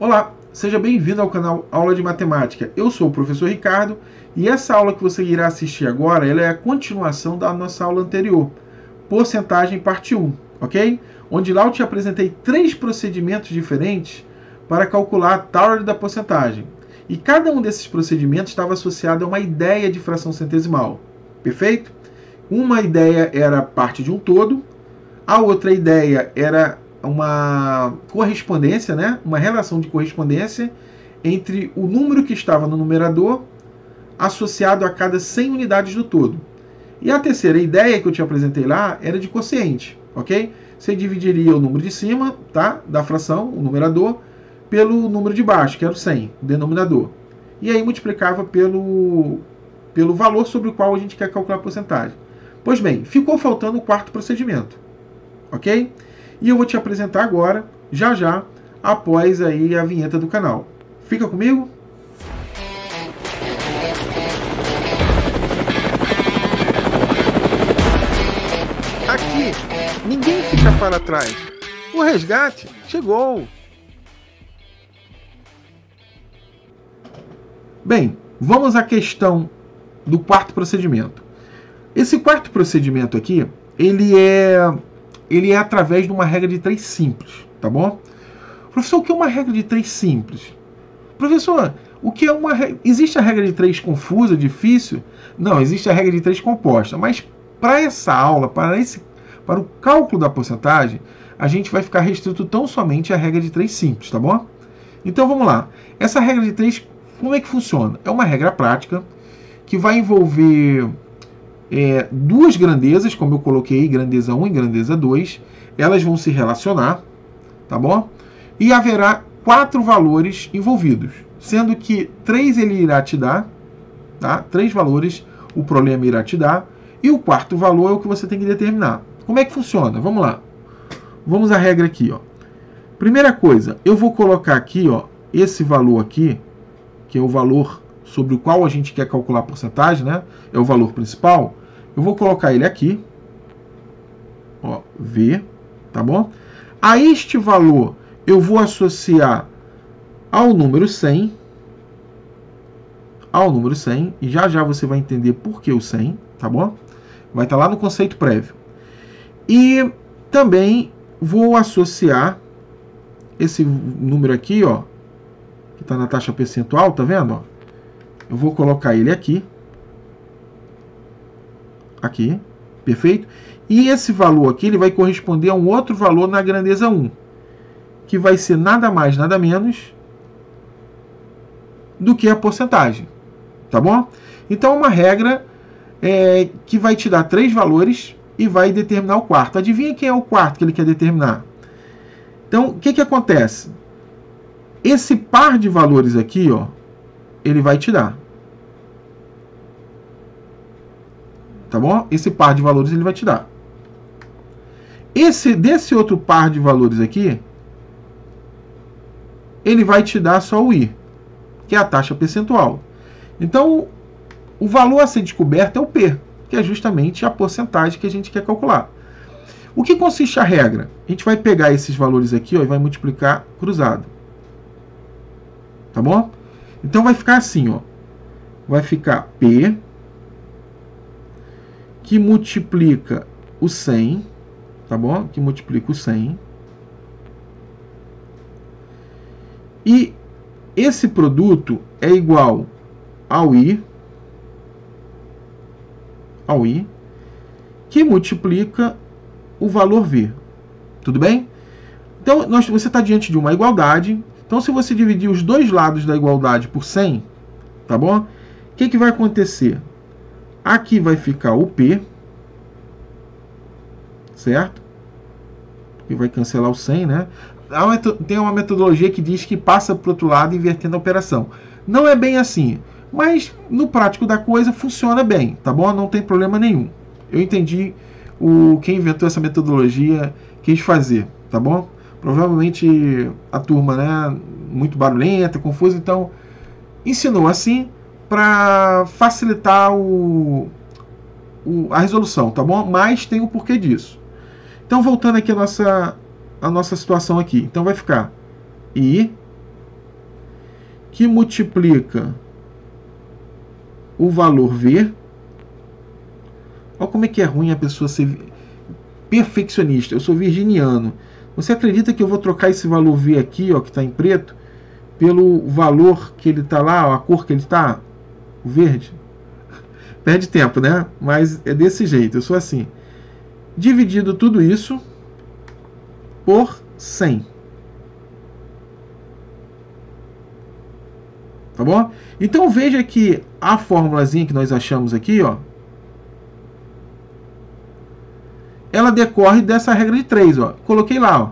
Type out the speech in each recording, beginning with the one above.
Olá, seja bem-vindo ao canal Aula de Matemática. Eu sou o professor Ricardo e essa aula que você irá assistir agora ela é a continuação da nossa aula anterior, porcentagem parte 1, ok? Onde lá eu te apresentei 3 procedimentos diferentes para calcular a tal da porcentagem. E cada um desses procedimentos estava associado a uma ideia de fração centesimal, perfeito? Uma ideia era parte de um todo, a outra ideia era uma correspondência, né? Uma relação de correspondência entre o número que estava no numerador associado a cada 100 unidades do todo. E a terceira ideia que eu te apresentei lá era de quociente, ok? Você dividiria o número de cima, tá? Da fração, o numerador, pelo número de baixo, que era o 100, o denominador. E aí multiplicava pelo valor sobre o qual a gente quer calcular a porcentagem. Pois bem, ficou faltando o quarto procedimento, ok? E eu vou te apresentar agora, já, após aí a vinheta do canal. Fica comigo? Aqui, ninguém fica para trás. O resgate chegou. Bem, vamos à questão do quarto procedimento. Esse quarto procedimento aqui, ele é através de uma regra de 3 simples, tá bom? Professor, o que é uma regra de 3 simples? Professor, o que é uma existe a regra de 3 confusa, difícil? Não, existe a regra de 3 composta, mas para essa aula, para o cálculo da porcentagem, a gente vai ficar restrito tão somente à regra de 3 simples, tá bom? Então vamos lá. Essa regra de 3, como é que funciona? É uma regra prática que vai envolver duas grandezas, como eu coloquei, grandeza 1 e grandeza 2, elas vão se relacionar, tá bom? E haverá 4 valores envolvidos, sendo que 3 ele irá te dar, tá? 3 valores o problema irá te dar, e o quarto valor é o que você tem que determinar. Como é que funciona? Vamos lá. Vamos à regra aqui, ó. Primeira coisa, eu vou colocar aqui, ó, esse valor aqui, que é o valor sobre o qual a gente quer calcular a porcentagem, né? É o valor principal. Eu vou colocar ele aqui, ó, V, tá bom? A este valor eu vou associar ao número 100, e já você vai entender por que o 100, tá bom? Vai estar lá no conceito prévio. E também vou associar esse número aqui, ó, que está na taxa percentual, tá vendo? Ó? Eu vou colocar ele aqui. Aqui, perfeito? E esse valor aqui ele vai corresponder a um outro valor na grandeza 1, que vai ser nada mais, nada menos do que a porcentagem, tá bom? Então, uma regra que vai te dar 3 valores e vai determinar o quarto. Adivinha quem é o quarto que ele quer determinar? Então, o que acontece? Esse par de valores aqui, ó, ele vai te dar. Tá bom? Esse par de valores ele vai te dar. Desse outro par de valores aqui, ele vai te dar só o I, que é a taxa percentual. Então, o valor a ser descoberto é o P, que é justamente a porcentagem que a gente quer calcular. O que consiste a regra? A gente vai pegar esses valores aqui, ó, e vai multiplicar cruzado. Tá bom? Então vai ficar assim, ó. Vai ficar P que multiplica o 100, tá bom? Que multiplica o 100. E esse produto é igual ao I, que multiplica o valor V. Tudo bem? Então, você está diante de uma igualdade. Então, se você dividir os dois lados da igualdade por 100, tá bom? O que vai acontecer? Aqui vai ficar o P, certo? E vai cancelar o 100, né? Tem uma metodologia que diz que passa para o outro lado invertendo a operação. Não é bem assim, mas no prático da coisa funciona bem, tá bom? Não tem problema nenhum. Eu entendi quem inventou essa metodologia quis fazer, tá bom? Provavelmente a turma, né, muito barulhenta, confusa, então ensinou assim para facilitar a resolução, tá bom? Mas tem o porquê disso. Então, voltando aqui a nossa situação aqui. Então, vai ficar I que multiplica o valor V. Olha como é que é ruim a pessoa ser perfeccionista. Eu sou virginiano. Você acredita que eu vou trocar esse valor V aqui, ó, que está em preto, pelo valor que ele está lá, ó, a cor que ele está, o verde? Perde tempo, né? Mas é desse jeito, eu sou assim. Dividido tudo isso por 100. Tá bom? Então veja que a formulazinha que nós achamos aqui, ó, ela decorre dessa regra de 3, ó. Coloquei lá, ó.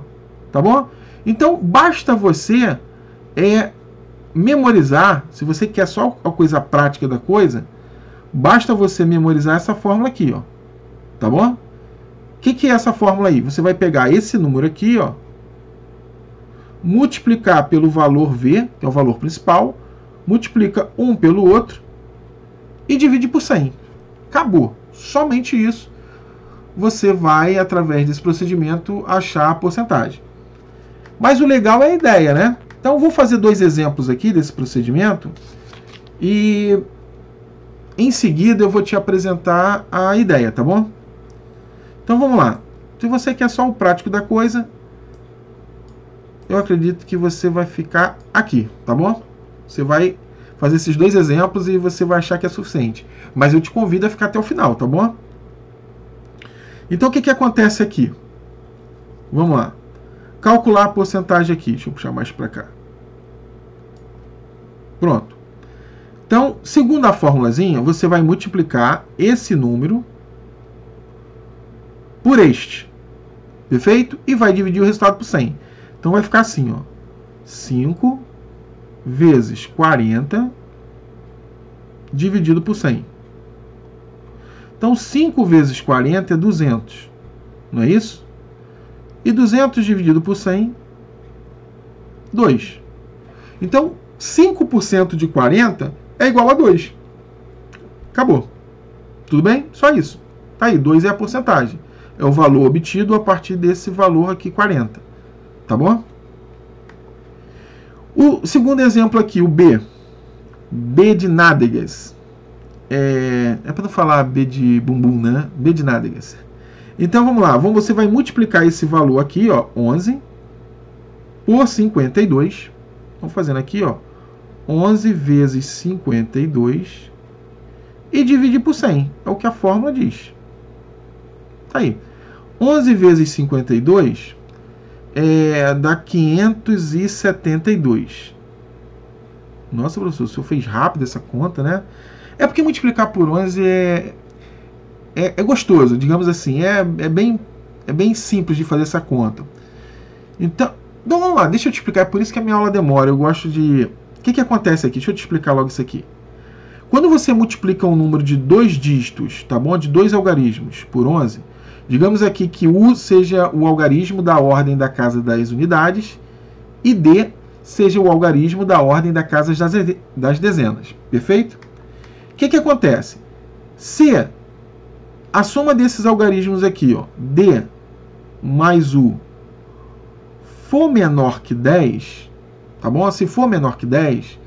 Tá bom? Então basta você memorizar, se você quer só a coisa prática da coisa, basta você memorizar essa fórmula aqui, ó. Tá bom? O que é essa fórmula aí? Você vai pegar esse número aqui, ó, multiplicar pelo valor V, que é o valor principal, multiplica um pelo outro e divide por 100. Acabou. Somente isso. Você vai, através desse procedimento, achar a porcentagem. Mas o legal é a ideia, né? Então, eu vou fazer 2 exemplos aqui desse procedimento e, em seguida, eu vou te apresentar a ideia, tá bom? Então, vamos lá. Se você quer só o prático da coisa, eu acredito que você vai ficar aqui, tá bom? Você vai fazer esses 2 exemplos e você vai achar que é suficiente. Mas eu te convido a ficar até o final, tá bom? Então, o que acontece aqui? Vamos lá. Calcular a porcentagem aqui. Deixa eu puxar mais para cá. Pronto. Então, segundo a formulazinha, você vai multiplicar esse número por este. Perfeito? E vai dividir o resultado por 100. Então, vai ficar assim, ó. 5 vezes 40 dividido por 100. Então, 5 vezes 40 é 200. Não é isso? E 200 dividido por 100, 2. Então, 5% de 40 é igual a 2. Acabou. Tudo bem? Só isso. Tá aí, 2 é a porcentagem. É o valor obtido a partir desse valor aqui, 40. Tá bom? O segundo exemplo aqui, o B. B de nádegas. É para não falar B de bumbum, né? B de nádegas. Então, vamos lá. Você vai multiplicar esse valor aqui, ó, 11, por 52. Vamos fazendo aqui, ó, 11 vezes 52 e dividir por 100. É o que a fórmula diz. Tá aí. 11 vezes 52 dá 572. Nossa, professor, o senhor fez rápido essa conta, né? É porque multiplicar por 11 é gostoso, digamos assim. É bem simples de fazer essa conta. Então, vamos lá, deixa eu te explicar. É por isso que a minha aula demora. Eu gosto de... O que acontece aqui? Deixa eu te explicar logo isso aqui. Quando você multiplica um número de 2 dígitos, tá bom? De 2 algarismos por 11, digamos aqui que U seja o algarismo da ordem da casa das unidades e D seja o algarismo da ordem da casa das dezenas. Perfeito? O que acontece? Se a soma desses algarismos aqui, ó, D mais U, for menor que 10, tá bom? Se for menor que 10,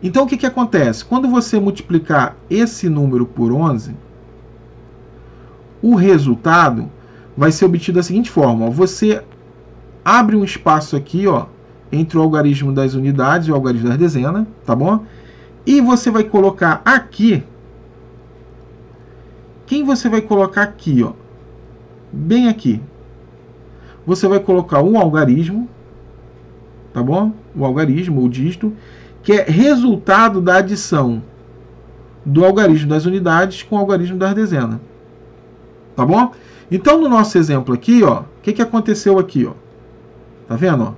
então o que acontece? Quando você multiplicar esse número por 11, o resultado vai ser obtido da seguinte forma. Ó, você abre um espaço aqui, ó, entre o algarismo das unidades e o algarismo das dezenas, tá bom? E você vai colocar aqui... Quem você vai colocar aqui, ó? Bem aqui. Você vai colocar um algarismo, tá bom? O algarismo, o dígito, que é resultado da adição do algarismo das unidades com o algarismo das dezenas. Tá bom? Então, no nosso exemplo aqui, ó, o que aconteceu aqui, ó? Tá vendo, ó?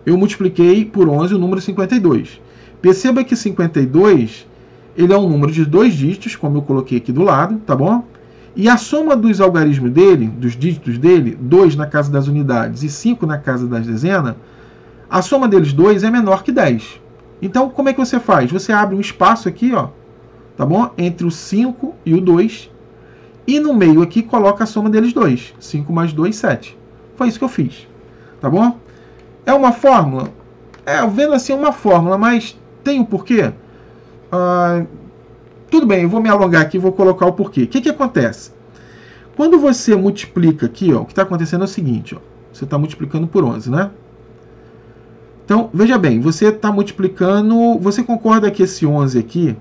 Eu multipliquei por 11 o número 52. Perceba que 52, ele é um número de 2 dígitos, como eu coloquei aqui do lado, tá bom? E a soma dos algarismos dele, dos dígitos dele, 2 na casa das unidades e 5 na casa das dezenas, a soma deles 2 é menor que 10. Então, como é que você faz? Você abre um espaço aqui, ó, tá bom? Entre o 5 e o 2. E no meio aqui coloca a soma deles 2. 5 mais 2, 7. Foi isso que eu fiz. Tá bom? É uma fórmula? vendo assim uma fórmula, mas tem um porquê? Tudo bem, eu vou me alongar aqui e vou colocar o porquê. O que acontece? Quando você multiplica aqui, ó, o que está acontecendo é o seguinte, ó, você está multiplicando por 11, né? Então, veja bem, você está multiplicando... Você concorda que esse 11 aqui,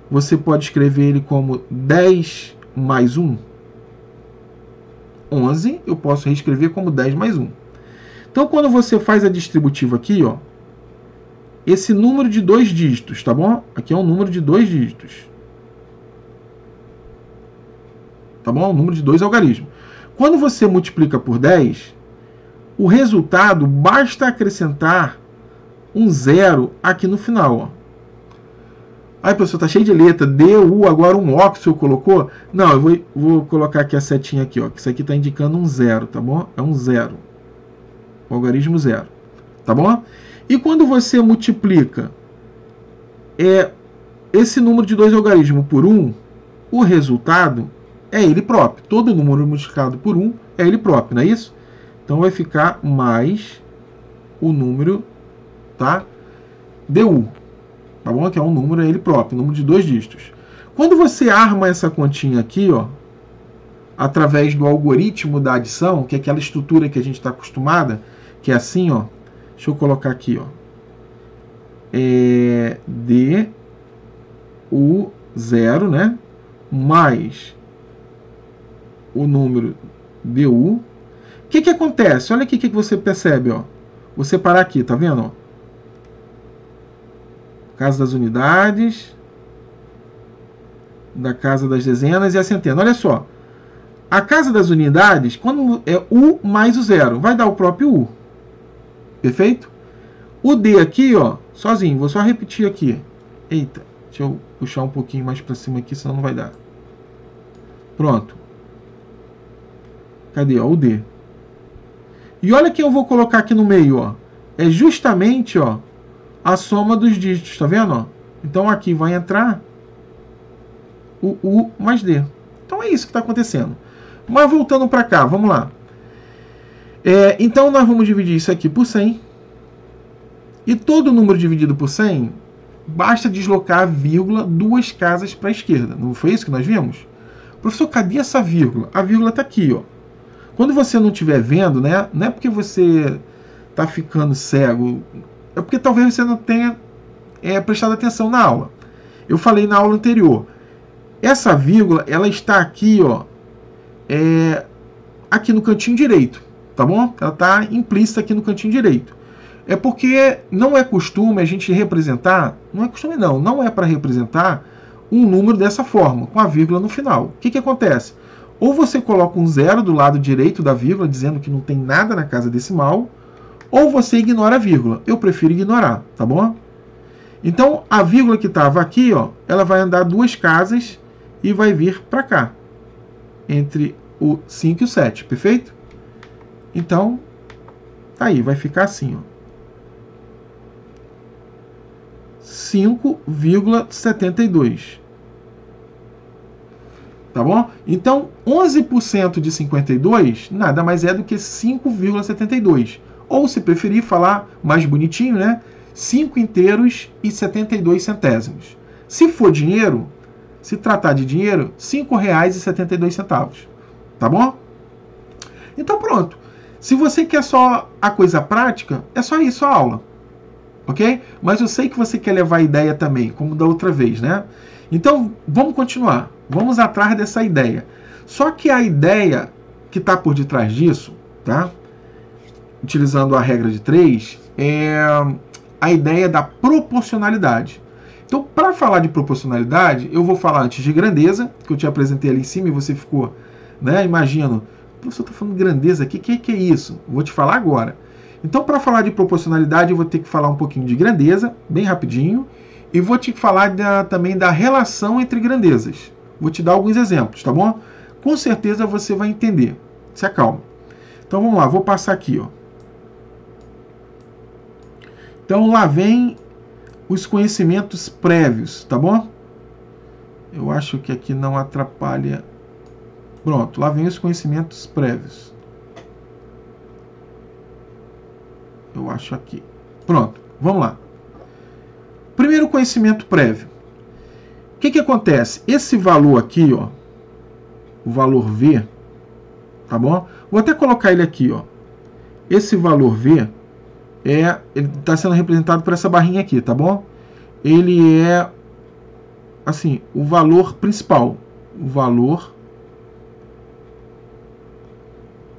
você pode escrever ele como 10 mais 1? 11, eu posso reescrever como 10 mais 1. Então, quando você faz a distributiva aqui, ó, esse número de 2 dígitos, tá bom? Aqui é um número de 2 dígitos. Tá bom? Um número de 2 algarismos. Quando você multiplica por 10... o resultado, basta acrescentar um 0 aqui no final. Ó. Aí, professor, tá cheio de letra. D, U, agora um O que o senhor colocou? Não, eu vou colocar aqui a setinha aqui, ó, que isso aqui está indicando um 0, tá bom? É um 0. O algarismo 0. Tá bom? E quando você multiplica esse número de 2 algarismos por 1, o resultado é ele próprio. Todo número multiplicado por 1 é ele próprio, não é isso? Então vai ficar mais o número, tá? DU, tá bom? Que é um número, é ele próprio, número de 2 dígitos. Quando você arma essa continha aqui, ó, através do algoritmo da adição, que é aquela estrutura que a gente está acostumada, que é assim, ó. Deixa eu colocar aqui, ó. DU0, né? Mais o número DU. O que acontece? Olha aqui o que você percebe, ó. Vou separar aqui, tá vendo? Ó? Casa das unidades, da casa das dezenas e a centena. Olha só. A casa das unidades, quando é U mais o 0, vai dar o próprio U. Perfeito? O D aqui, ó, sozinho. Vou só repetir aqui. Eita, deixa eu puxar um pouquinho mais para cima aqui, senão não vai dar. Pronto. Cadê? Ó, o D. E olha que eu vou colocar aqui no meio, ó. É justamente, ó, a soma dos dígitos, tá vendo, ó? Então aqui vai entrar o U mais D. Então é isso que está acontecendo. Mas voltando para cá, vamos lá. Então nós vamos dividir isso aqui por 100. E todo número dividido por 100, basta deslocar a vírgula 2 casas para a esquerda. Não foi isso que nós vimos? Professor, cadê essa vírgula? A vírgula está aqui, ó. Quando você não estiver vendo, né, não é porque você está ficando cego, é porque talvez você não tenha prestado atenção na aula. Eu falei na aula anterior. Essa vírgula, ela está aqui, ó, aqui no cantinho direito, tá bom? Ela está implícita aqui no cantinho direito. É porque não é costume a gente representar, não é costume não é para representar um número dessa forma, com a vírgula no final. O que acontece? Ou você coloca um 0 do lado direito da vírgula, dizendo que não tem nada na casa decimal, ou você ignora a vírgula. Eu prefiro ignorar, tá bom? Então, a vírgula que estava aqui, ó, ela vai andar 2 casas e vai vir para cá, entre o 5 e o 7, perfeito? Então, tá aí, vai ficar assim, ó. 5,72. Tá bom? Então, 11% de 52 nada mais é do que 5,72. Ou, se preferir falar mais bonitinho, né? 5 inteiros e 72 centésimos. Se for dinheiro, se tratar de dinheiro, R$ 5,72. Tá bom? Então, pronto. Se você quer só a coisa prática, é só isso a aula. Ok? Mas eu sei que você quer levar a ideia também, como da outra vez, né? Então, vamos continuar. Vamos atrás dessa ideia. Só que a ideia que está por detrás disso, tá? Utilizando a regra de 3, é a ideia da proporcionalidade. Então, para falar de proporcionalidade, eu vou falar antes de grandeza, que eu te apresentei ali em cima e você ficou, né? Imagina, o professor está falando de grandeza aqui, o que é isso? Vou te falar agora. Então, para falar de proporcionalidade, eu vou ter que falar um pouquinho de grandeza, bem rapidinho, e vou te falar também da relação entre grandezas. Vou te dar alguns exemplos, tá bom? Com certeza você vai entender. Se acalma. Então, vamos lá, vou passar aqui, ó. Então, lá vem os conhecimentos prévios, tá bom? Eu acho que aqui não atrapalha. Pronto, lá vem os conhecimentos prévios. Eu acho aqui. Pronto, vamos lá. Primeiro conhecimento prévio. O que acontece? Esse valor aqui, ó, o valor V, tá bom? Vou até colocar ele aqui, ó. Esse valor V ele está sendo representado por essa barrinha aqui, tá bom? Ele é, assim, o valor principal. O valor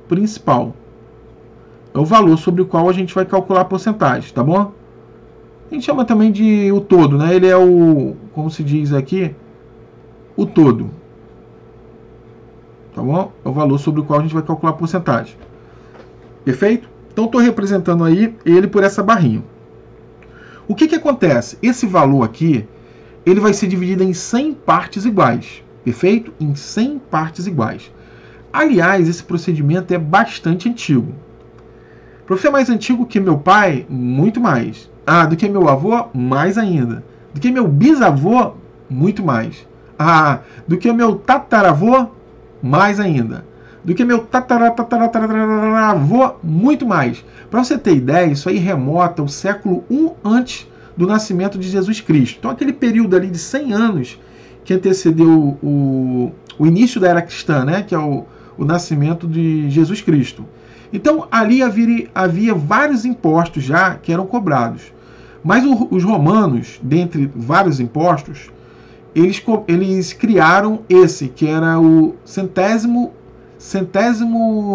principal. É o valor sobre o qual a gente vai calcular a porcentagem, tá bom? A gente chama também de o todo, né? Ele é o, como se diz aqui, o todo. Tá bom? É o valor sobre o qual a gente vai calcular a porcentagem. Perfeito? Então estou representando aí ele por essa barrinha. O que acontece? Esse valor aqui, ele vai ser dividido em 100 partes iguais. Perfeito? Em 100 partes iguais. Aliás, esse procedimento é bastante antigo. Para ser mais antigo que meu pai, muito mais. Ah, do que meu avô, mais ainda. Do que meu bisavô, muito mais. Ah, do que meu tataravô, mais ainda. Do que meu tataravô, muito mais. Para você ter ideia, isso aí remota ao século I antes do nascimento de Jesus Cristo. Então, aquele período ali de 100 anos que antecedeu o início da era cristã, né? Que é o nascimento de Jesus Cristo. Então, ali havia vários impostos já que eram cobrados. Mas os romanos, dentre vários impostos, eles criaram esse, que era o centésimo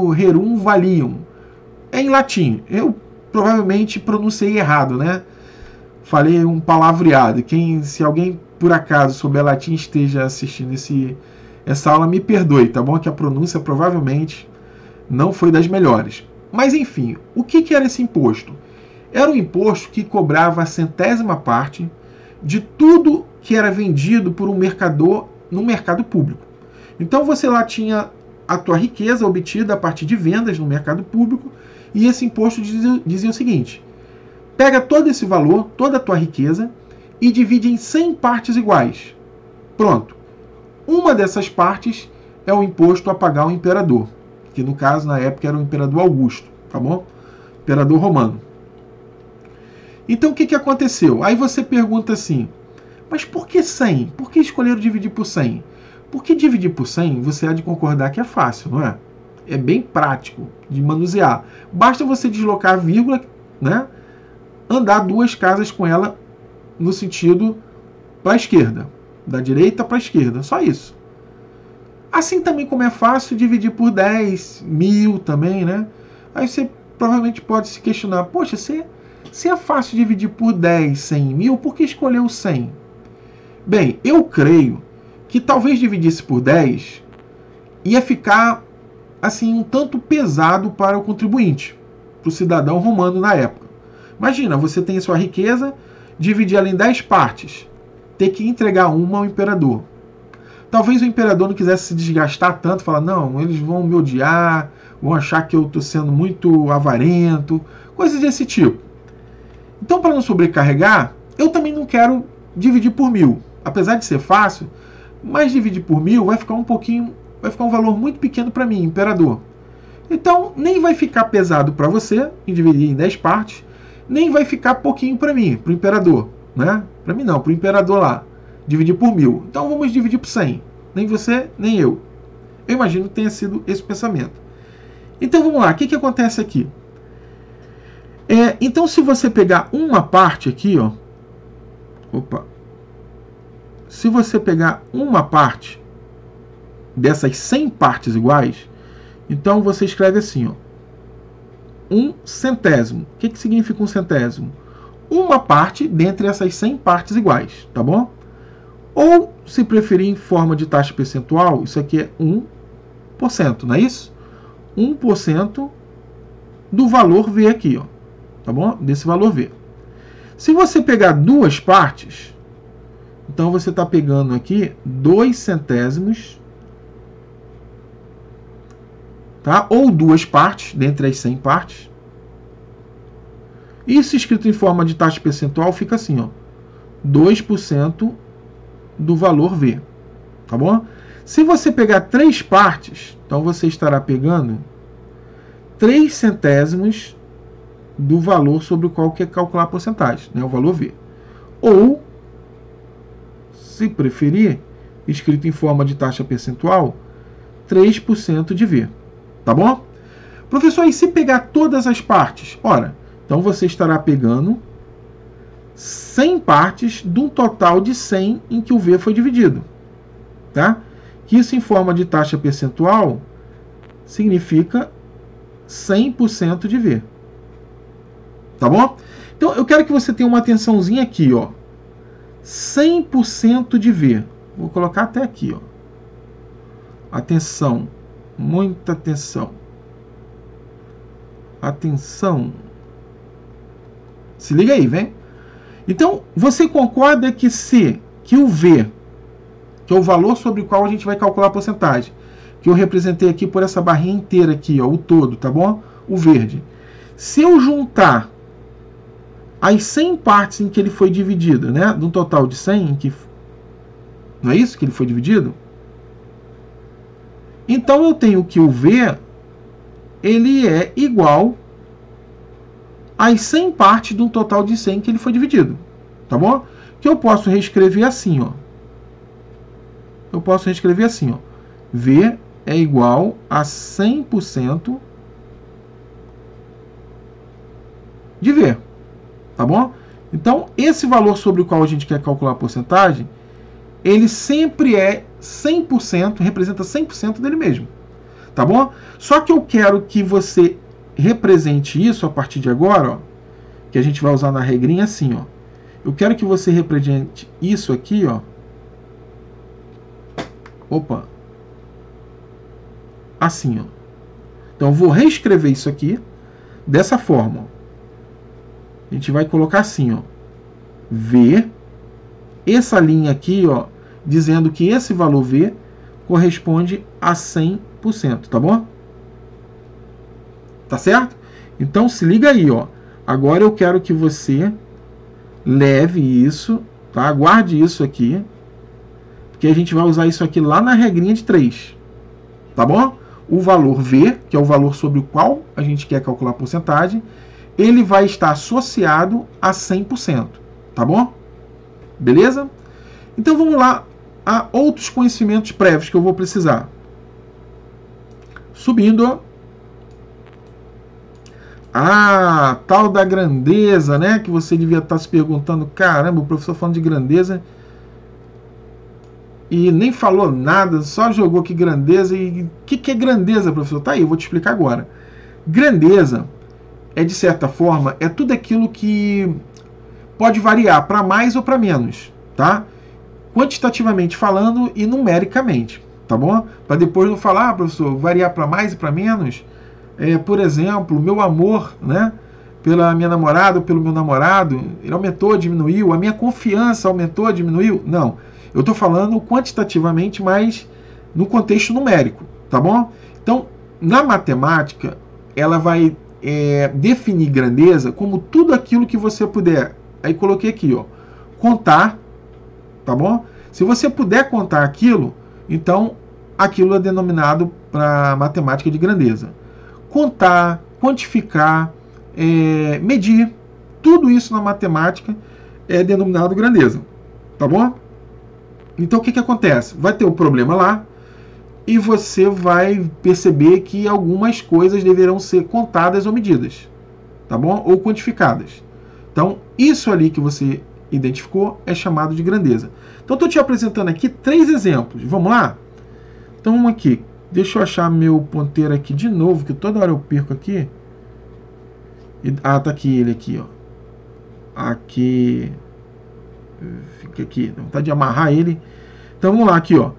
rerum valium. É em latim. Eu provavelmente pronunciei errado, né? Falei um palavreado. Se alguém, por acaso, souber latim e esteja assistindo essa aula, me perdoe, tá bom? Que a pronúncia provavelmente não foi das melhores. Mas, enfim, o que era esse imposto? Era um imposto que cobrava a 100ª parte de tudo que era vendido por um mercador no mercado público. Então, você lá tinha a tua riqueza obtida a partir de vendas no mercado público, e esse imposto dizia o seguinte: pega todo esse valor, toda a tua riqueza, e divide em 100 partes iguais. Pronto. Uma dessas partes é o imposto a pagar ao imperador, que no caso, na época, era o imperador Augusto, tá bom? Imperador romano. Então, o que aconteceu? Aí você pergunta assim, mas por que 100? Por que escolheram dividir por 100? Porque dividir por 100, você há de concordar que é fácil, não é? É bem prático de manusear. Basta você deslocar a vírgula, né? Andar 2 casas com ela no sentido para a esquerda. Da direita para a esquerda, só isso. Assim também como é fácil dividir por 10, 1000 também, né? Aí você provavelmente pode se questionar, poxa, se é fácil dividir por 10, 100, 1000, por que escolheu 100? Bem, eu creio que talvez dividisse por 10 ia ficar assim um tanto pesado para o contribuinte, para o cidadão romano na época. Imagina, você tem a sua riqueza, dividir ela em 10 partes, ter que entregar uma ao imperador. Talvez o imperador não quisesse se desgastar tanto, falar, não, eles vão me odiar, vão achar que eu estou sendo muito avarento, coisas desse tipo. Então, para não sobrecarregar, eu também não quero dividir por 1000. Apesar de ser fácil, mas dividir por 1000 vai ficar um valor muito pequeno para mim, imperador. Então, nem vai ficar pesado para você em dividir em 10 partes, nem vai ficar pouquinho para mim, para o imperador, né? Para mim não, para o imperador lá. Dividir por 1000. Então vamos dividir por 100. Nem você, nem eu. Eu imagino que tenha sido esse pensamento. Então vamos lá, o que acontece aqui? Então se você pegar uma parte aqui, ó. Opa. Se você pegar uma parte dessas 100 partes iguais, então você escreve assim, ó. 1 centésimo. O que significa 1 centésimo? Uma parte dentre essas 100 partes iguais, tá bom? Ou, se preferir em forma de taxa percentual, isso aqui é 1%, não é isso? 1% do valor V aqui, ó, tá bom? Desse valor V. Se você pegar 2 partes, então você está pegando aqui 2 centésimos, tá? Ou 2 partes, dentre as 100 partes. Isso escrito em forma de taxa percentual fica assim, ó, 2% do valor V, tá bom? Se você pegar 3 partes, então você estará pegando 3 centésimos do valor sobre o qual quer calcular a porcentagem, né, o valor V. Ou, se preferir, escrito em forma de taxa percentual, 3% de V. Tá bom? Professor, e se pegar todas as partes? Ora, então você estará pegando 100 partes de um total de 100 em que o V foi dividido. Tá? Que isso em forma de taxa percentual significa 100% de V. Tá bom? Então eu quero que você tenha uma atençãozinha aqui, ó. 100% de V. Vou colocar até aqui, ó. Atenção, muita atenção. Atenção. Se liga aí, vem. Então, você concorda que que o V, que é o valor sobre o qual a gente vai calcular a porcentagem, que eu representei aqui por essa barrinha inteira aqui, ó, o todo, tá bom? O verde. Se eu juntar as 100 partes em que ele foi dividido, né, de um total de 100, em que não é isso que ele foi dividido? Então eu tenho que o V ele é igual às 100 partes de um total de 100 que ele foi dividido, tá bom? Que eu posso reescrever assim, ó. Eu posso reescrever assim, ó. V é igual a 100% de V, tá bom? Então, esse valor sobre o qual a gente quer calcular a porcentagem, ele sempre é 100%, representa 100% dele mesmo, tá bom? Só que eu quero que você represente isso a partir de agora, ó, que a gente vai usar na regrinha assim, ó. Eu quero que você represente isso aqui, ó. Opa. Assim, ó. Então eu vou reescrever isso aqui dessa forma, ó. A gente vai colocar assim, ó. V, essa linha aqui, ó, dizendo que esse valor V corresponde a 100%, tá bom? Tá certo? Então se liga aí, ó. Agora eu quero que você leve isso, tá? Guarde isso aqui, porque a gente vai usar isso aqui lá na regrinha de 3, tá bom? O valor V, que é o valor sobre o qual a gente quer calcular a porcentagem, ele vai estar associado a 100%, tá bom? Beleza? Então vamos lá a outros conhecimentos prévios que eu vou precisar. Subindo, a tal da grandeza, né? Que você devia estar se perguntando, caramba, o professor falando de grandeza e nem falou nada, só jogou que grandeza. E o que é grandeza, professor? Tá aí, eu vou te explicar agora. Grandeza é, de certa forma, é tudo aquilo que pode variar para mais ou para menos, tá? Quantitativamente falando e numericamente, tá bom? Para depois não falar, professor, variar para mais e para menos. Por exemplo, meu amor, né, pela minha namorada ou pelo meu namorado, ele aumentou ou diminuiu, a minha confiança aumentou ou diminuiu? Não, eu estou falando quantitativamente, mas no contexto numérico, tá bom? Então, na matemática, ela vai definir grandeza como tudo aquilo que você puder, aí coloquei aqui, ó, contar, tá bom? Se você puder contar aquilo, então aquilo é denominado para matemática de grandeza. Contar, quantificar, medir, tudo isso na matemática é denominado grandeza, tá bom? Então o que acontece? Vai ter um problema lá e você vai perceber que algumas coisas deverão ser contadas ou medidas, tá bom? Ou quantificadas. Então isso ali que você identificou é chamado de grandeza. Então estou te apresentando aqui 3 exemplos. Vamos lá? Então vamos aqui. Deixa eu achar meu ponteiro aqui de novo, que toda hora eu perco aqui. Tá aqui ele aqui, ó. Aqui. Fica aqui. Dá vontade de amarrar ele. Então vamos lá aqui, ó.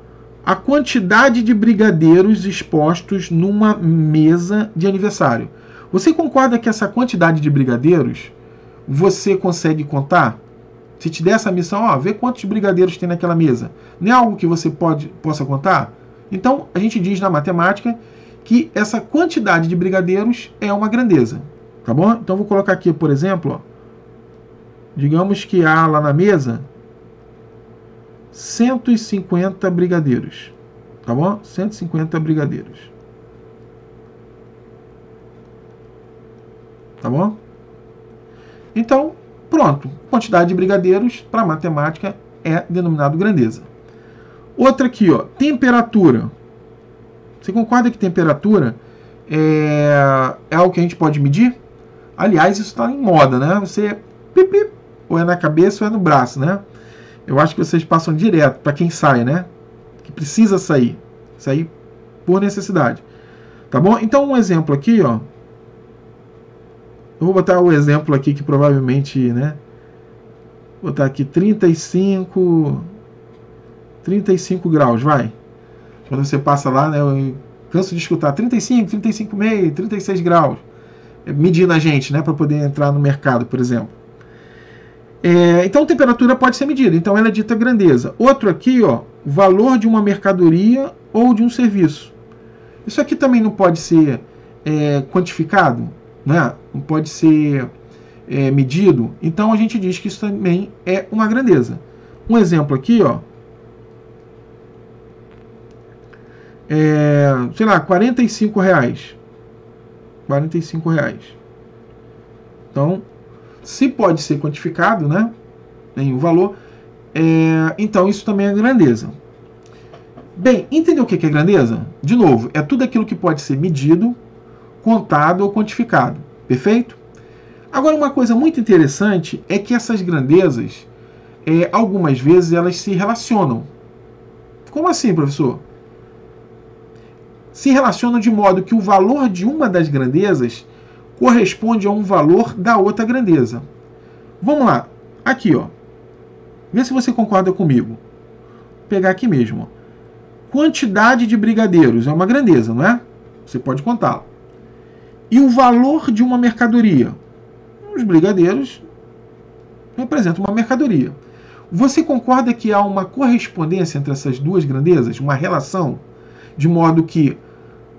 A quantidade de brigadeiros expostos numa mesa de aniversário. Você concorda que essa quantidade de brigadeiros você consegue contar? Se te der essa missão, ó, vê quantos brigadeiros tem naquela mesa. Não é algo que você possa contar? Então, a gente diz na matemática que essa quantidade de brigadeiros é uma grandeza, tá bom? Então, vou colocar aqui, por exemplo, ó, digamos que há lá na mesa 150 brigadeiros, tá bom? 150 brigadeiros. Tá bom? Então, pronto. Quantidade de brigadeiros para matemática é denominado grandeza. Outra aqui, ó, temperatura. Você concorda que temperatura é algo que a gente pode medir? Aliás, isso está em moda, né? Você ou é na cabeça ou é no braço, né? Eu acho que vocês passam direto para quem sai, né? Que precisa sair por necessidade. Tá bom? Então, um exemplo aqui, ó. Eu vou botar o exemplo aqui que provavelmente, né? Vou botar aqui 35 graus, vai. Quando você passa lá, né? Eu canso de escutar 35, 35,5, 36 graus. Medindo a gente, né? Para poder entrar no mercado, por exemplo. Então, temperatura pode ser medida. Então, ela é dita grandeza. Outro aqui, ó. Valor de uma mercadoria ou de um serviço. Isso aqui também não pode ser quantificado, né? Não pode ser medido. Então, a gente diz que isso também é uma grandeza. Um exemplo aqui, ó. Sei lá, R$45. R$45. Então, se pode ser quantificado, né? Tem o valor. Então, isso também é grandeza. Bem, entendeu o que é grandeza? De novo, é tudo aquilo que pode ser medido, contado ou quantificado. Perfeito? Agora, uma coisa muito interessante é que essas grandezas, algumas vezes, elas se relacionam. Como assim, professor? Se relacionam de modo que o valor de uma das grandezas corresponde a um valor da outra grandeza. Vamos lá. Aqui, ó. Vê se você concorda comigo. Vou pegar aqui mesmo, ó. Quantidade de brigadeiros é uma grandeza, não é? Você pode contá-la. E o valor de uma mercadoria? Os brigadeiros representam uma mercadoria. Você concorda que há uma correspondência entre essas duas grandezas? Uma relação? De modo que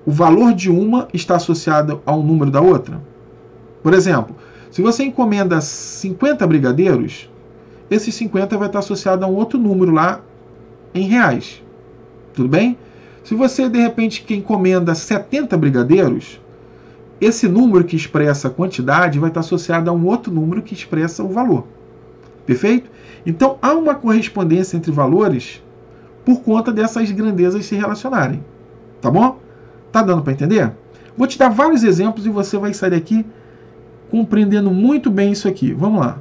o valor de uma está associado ao número da outra? Por exemplo, se você encomenda 50 brigadeiros, esses 50 vai estar associado a um outro número lá em reais. Tudo bem? Se você, de repente, que encomenda 70 brigadeiros, esse número que expressa a quantidade vai estar associado a um outro número que expressa o valor. Perfeito? Então, há uma correspondência entre valores por conta dessas grandezas se relacionarem. Tá bom? Tá dando para entender? Vou te dar vários exemplos e você vai sair daqui compreendendo muito bem isso aqui. Vamos lá.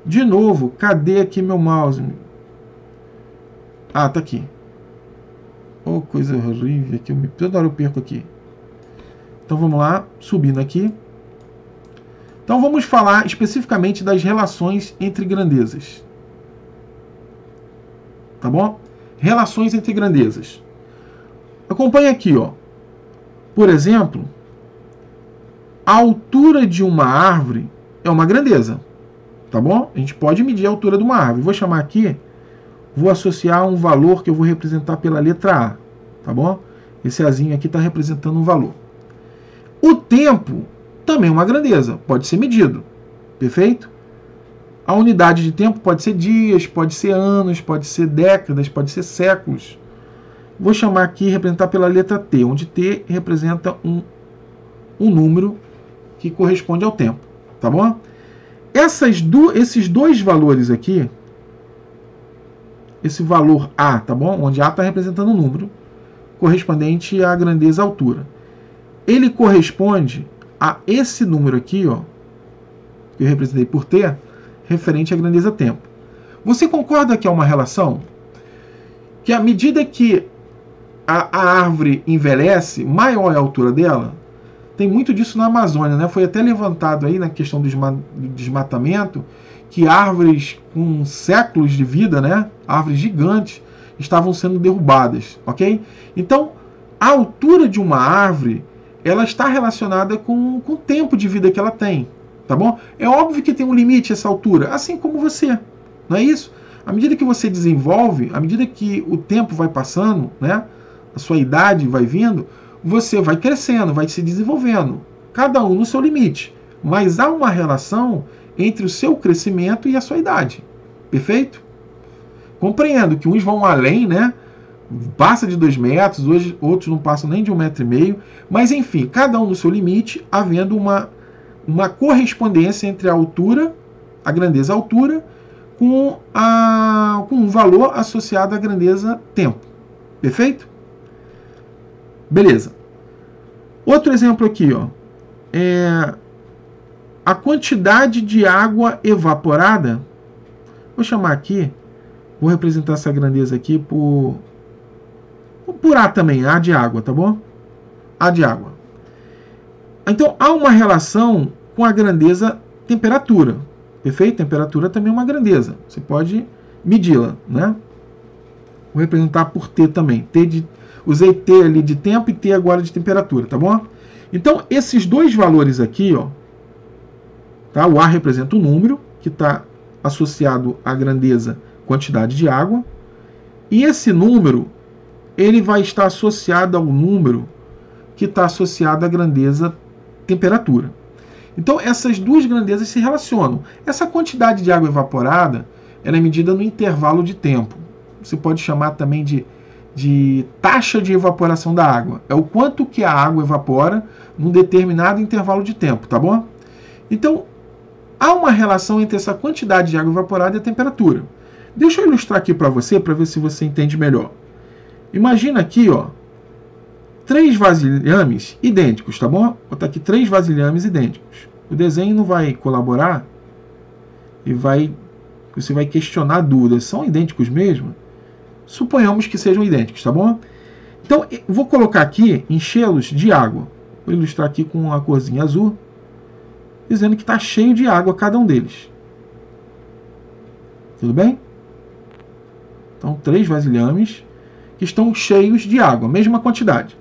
De novo, cadê aqui meu mouse? Ah, tá aqui. Oh, coisa horrível que toda hora eu perco aqui. Então vamos lá, subindo aqui. Então vamos falar especificamente das relações entre grandezas. Tá bom? Relações entre grandezas. Acompanhe aqui, ó. Por exemplo, a altura de uma árvore é uma grandeza. Tá bom? A gente pode medir a altura de uma árvore. Vou chamar aqui, vou associar um valor que eu vou representar pela letra A. Tá bom? Esse Azinho aqui está representando um valor. O tempo também é uma grandeza. Pode ser medido. Perfeito? A unidade de tempo pode ser dias, pode ser anos, pode ser décadas, pode ser séculos. Vou chamar aqui, representar pela letra T, onde T representa um número que corresponde ao tempo. Tá bom? Esses dois valores aqui, esse valor A, tá bom? Onde A está representando um número correspondente à grandeza altura. Ele corresponde a esse número aqui, ó, que eu representei por T, referente à grandeza tempo. Você concorda que é uma relação? Que à medida que a árvore envelhece, maior é a altura dela? Tem muito disso na Amazônia, né? Foi até levantado aí na questão do desmatamento que árvores com séculos de vida, né? Árvores gigantes, estavam sendo derrubadas, ok? Então, a altura de uma árvore, ela está relacionada com o tempo de vida que ela tem, tá bom? É óbvio que tem um limite essa altura, assim como você, não é isso? À medida que você desenvolve, à medida que o tempo vai passando, né? A sua idade vai vindo, você vai crescendo, vai se desenvolvendo, cada um no seu limite. Mas há uma relação entre o seu crescimento e a sua idade. Perfeito? Compreendo que uns vão além, né? Passa de 2 metros, hoje outros não passam nem de 1,5 metro. Mas enfim, cada um no seu limite, havendo uma correspondência entre a altura, a grandeza altura, com um valor associado à grandeza tempo. Perfeito? Beleza. Outro exemplo aqui, ó, a quantidade de água evaporada. Vou chamar aqui, vou representar essa grandeza aqui por A também, A de água, tá bom? A de água. Então, há uma relação com a grandeza temperatura. Perfeito? Temperatura também é uma grandeza. Você pode medi-la, né? Vou representar por T também. Usei T ali de tempo e T agora de temperatura, tá bom? Então, esses dois valores aqui, ó, tá? O A representa um número que está associado à grandeza quantidade de água. E esse número, ele vai estar associado ao número que está associado à grandeza temperatura. Então, essas duas grandezas se relacionam. Essa quantidade de água evaporada, ela é medida no intervalo de tempo. Você pode chamar também de taxa de evaporação da água. É o quanto que a água evapora num determinado intervalo de tempo, tá bom? Então, há uma relação entre essa quantidade de água evaporada e a temperatura. Deixa eu ilustrar aqui para você ver se você entende melhor. Imagina aqui, ó, 3 vasilhames idênticos, tá bom? Vou botar aqui 3 vasilhames idênticos. O desenho não vai colaborar e você vai questionar dúvidas. São idênticos mesmo? Suponhamos que sejam idênticos, tá bom? Então, vou colocar aqui, enchê-los de água. Vou ilustrar aqui com uma corzinha azul, dizendo que está cheio de água cada um deles. Tudo bem? Então, 3 vasilhames que estão cheios de água, mesma quantidade.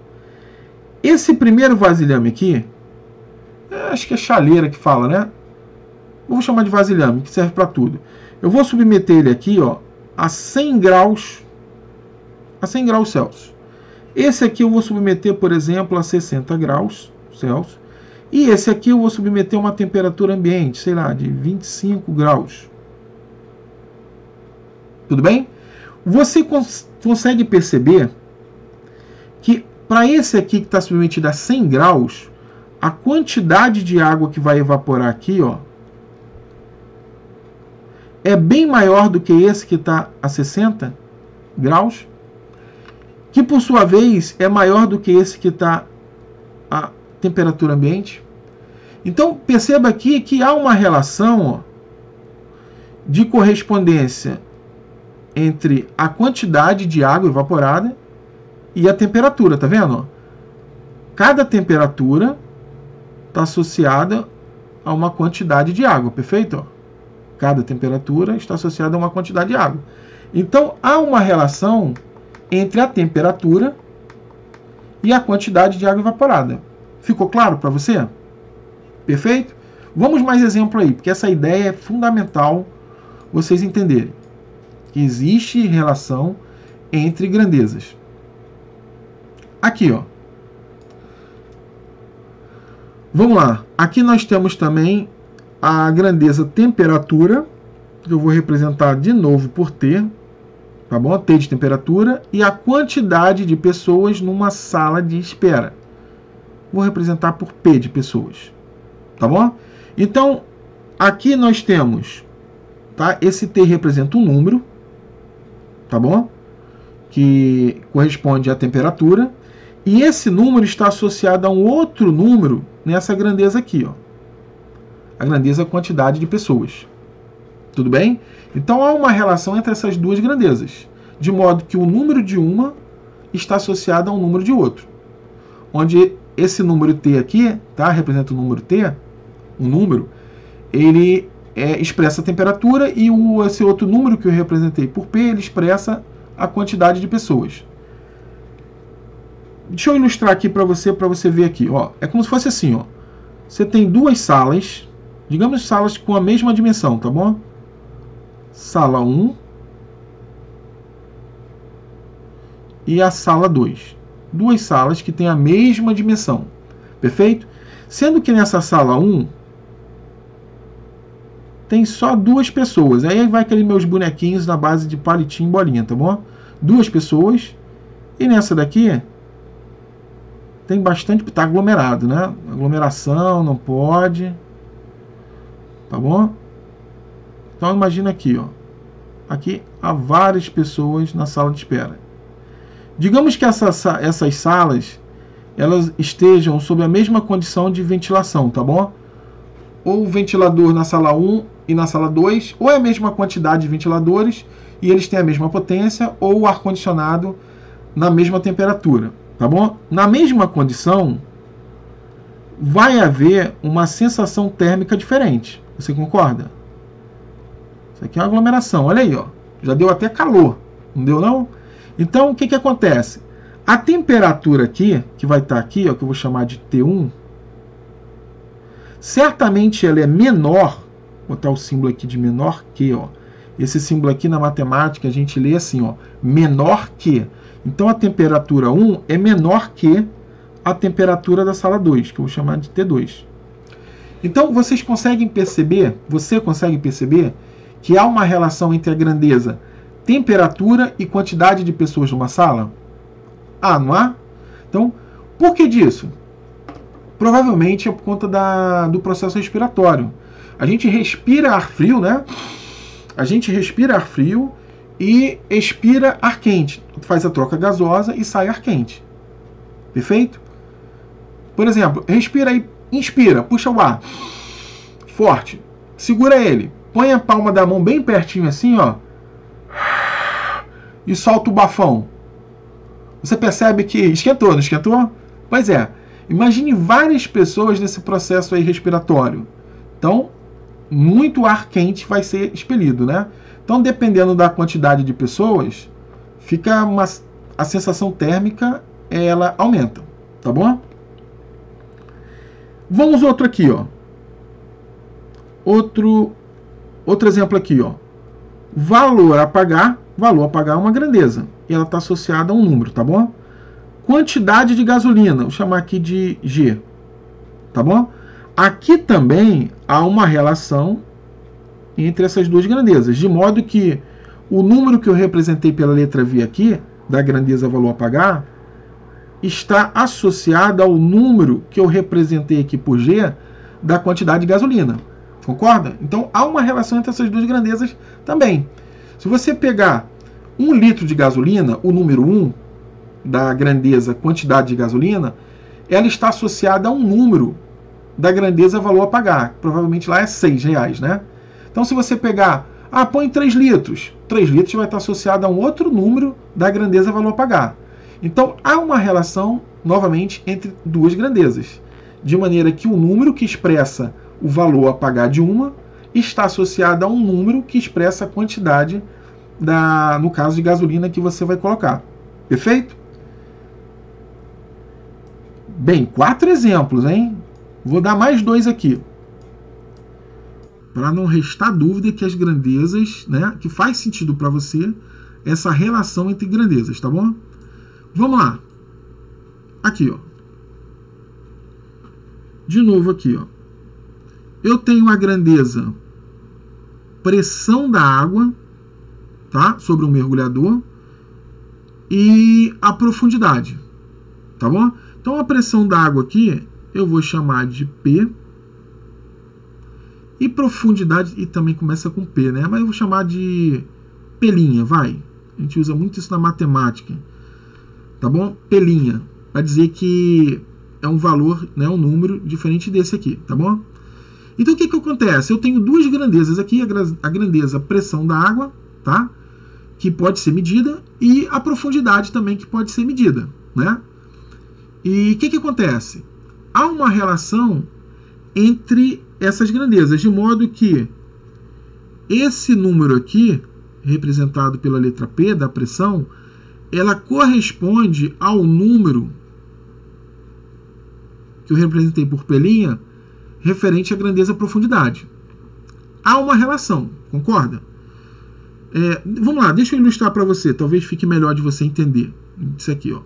Esse primeiro vasilhame aqui, acho que é chaleira que fala, né? Vou chamar de vasilhame, que serve para tudo. Eu vou submeter ele aqui, ó, a 100 graus Celsius. Esse aqui eu vou submeter, por exemplo, a 60 graus Celsius. E esse aqui eu vou submeter a uma temperatura ambiente, sei lá, de 25 graus. Tudo bem? Você consegue perceber que para esse aqui que está submetido a 100 graus, a quantidade de água que vai evaporar aqui, ó, é bem maior do que esse que está a 60 graus, que por sua vez é maior do que esse que está a temperatura ambiente. Então perceba aqui que há uma relação, ó, de correspondência entre a quantidade de água evaporada e a temperatura, tá vendo? Cada temperatura está associada a uma quantidade de água, perfeito? Cada temperatura está associada a uma quantidade de água. Então, há uma relação entre a temperatura e a quantidade de água evaporada. Ficou claro para você? Perfeito? Vamos mais exemplo aí, porque essa ideia é fundamental vocês entenderem. Que existe relação entre grandezas. Aqui, ó. Vamos lá. Aqui nós temos também a grandeza temperatura, que eu vou representar de novo por T, tá bom? T de temperatura, e a quantidade de pessoas numa sala de espera. Vou representar por P de pessoas, tá bom? Então, aqui nós temos, tá? Esse T representa um número, tá bom? Que corresponde à temperatura, e esse número está associado a um outro número nessa grandeza aqui, ó. A grandeza quantidade de pessoas. Tudo bem? Então há uma relação entre essas duas grandezas, de modo que o número de uma está associado ao número de outro. Onde esse número T aqui, tá? Representa o número T, um número, ele expressa a temperatura, e esse outro número que eu representei por P, ele expressa a quantidade de pessoas. Deixa eu ilustrar aqui para você ver aqui. Ó, é como se fosse assim, ó. Você tem duas salas, digamos salas com a mesma dimensão, tá bom? Sala 1 e a sala 2. Duas salas que têm a mesma dimensão. Perfeito? Sendo que nessa sala 1 tem só 2 pessoas. Aí vai aqueles meus bonequinhos na base de palitinho e bolinha, tá bom? 2 pessoas. E nessa daqui tem bastante, tá aglomerado, né? Aglomeração, não pode. tá bom? Então imagina aqui, ó. Aqui há várias pessoas na sala de espera. Digamos que essas salas elas estejam sob a mesma condição de ventilação, tá bom? Ou o ventilador na sala 1 e na sala 2, ou é a mesma quantidade de ventiladores e eles têm a mesma potência, ou o ar-condicionado na mesma temperatura, tá bom? Na mesma condição, vai haver uma sensação térmica diferente. Você concorda? Isso aqui é uma aglomeração, olha aí, ó. Já deu até calor, não deu não? Então, o que acontece? A temperatura aqui, que vai estar aqui, ó, que eu vou chamar de T1, certamente ela é menor, vou botar o símbolo aqui de menor que, ó. Esse símbolo aqui na matemática a gente lê assim, ó, menor que. Então a temperatura 1 é menor que a temperatura da sala 2, que eu vou chamar de T2. Então vocês conseguem perceber, você consegue perceber que há uma relação entre a grandeza, temperatura e quantidade de pessoas numa sala? Ah, não há? Então, por que disso? Provavelmente é por conta do processo respiratório. A gente respira ar frio, né? A gente respira ar frio e expira ar quente. Faz a troca gasosa e sai ar quente. Perfeito? Por exemplo, respira aí, inspira, puxa o ar. Forte. Segura ele. Põe a palma da mão bem pertinho assim, ó. E solta o bafão. Você percebe que esquentou, não esquentou? Pois é. Imagine várias pessoas nesse processo aí respiratório. Então, muito ar quente vai ser expelido, né? Então, dependendo da quantidade de pessoas, a sensação térmica, ela aumenta, tá bom? Vamos outro aqui, ó. Outro exemplo aqui, ó. Valor a pagar é uma grandeza. E ela está associada a um número, tá bom? Quantidade de gasolina, vou chamar aqui de G, tá bom? Aqui também há uma relação entre essas duas grandezas, de modo que o número que eu representei pela letra V aqui, da grandeza valor a pagar, está associado ao número que eu representei aqui por G, da quantidade de gasolina. Concorda? Então há uma relação entre essas duas grandezas também. Se você pegar 1 litro de gasolina, o número 1, da grandeza quantidade de gasolina, ela está associada a um número da grandeza valor a pagar. Provavelmente lá é R$6, né? Então se você pegar, põe 3 litros. 3 litros vai estar associado a um outro número da grandeza valor a pagar. Então há uma relação, novamente, entre duas grandezas. De maneira que o número que expressa o valor a pagar de uma está associado a um número que expressa a quantidade, no caso de gasolina, que você vai colocar. Perfeito? Bem, 4 exemplos, hein? Vou dar mais 2 aqui. Para não restar dúvida que as grandezas, né? Que faz sentido para você essa relação entre grandezas, tá bom? Vamos lá. Aqui, ó. De novo aqui, ó. Eu tenho a grandeza pressão da água, tá? Sobre o mergulhador. E a profundidade, tá bom? Então a pressão da água aqui eu vou chamar de P. E profundidade, e também começa com P, né? Mas eu vou chamar de Pelinha, vai. A gente usa muito isso na matemática. Tá bom? Pelinha. Para dizer que é um valor, né, um número diferente desse aqui, tá bom? Então o que acontece? Eu tenho duas grandezas aqui, a grandeza pressão da água, tá? Que pode ser medida, e a profundidade também, que pode ser medida, né? E o que acontece? Há uma relação entre essas grandezas, de modo que esse número aqui, representado pela letra P, da pressão, ela corresponde ao número que eu representei por pelinha, referente à grandeza profundidade. Há uma relação, concorda? Vamos lá, deixa eu ilustrar para você, talvez fique melhor de você entender. Isso aqui, ó.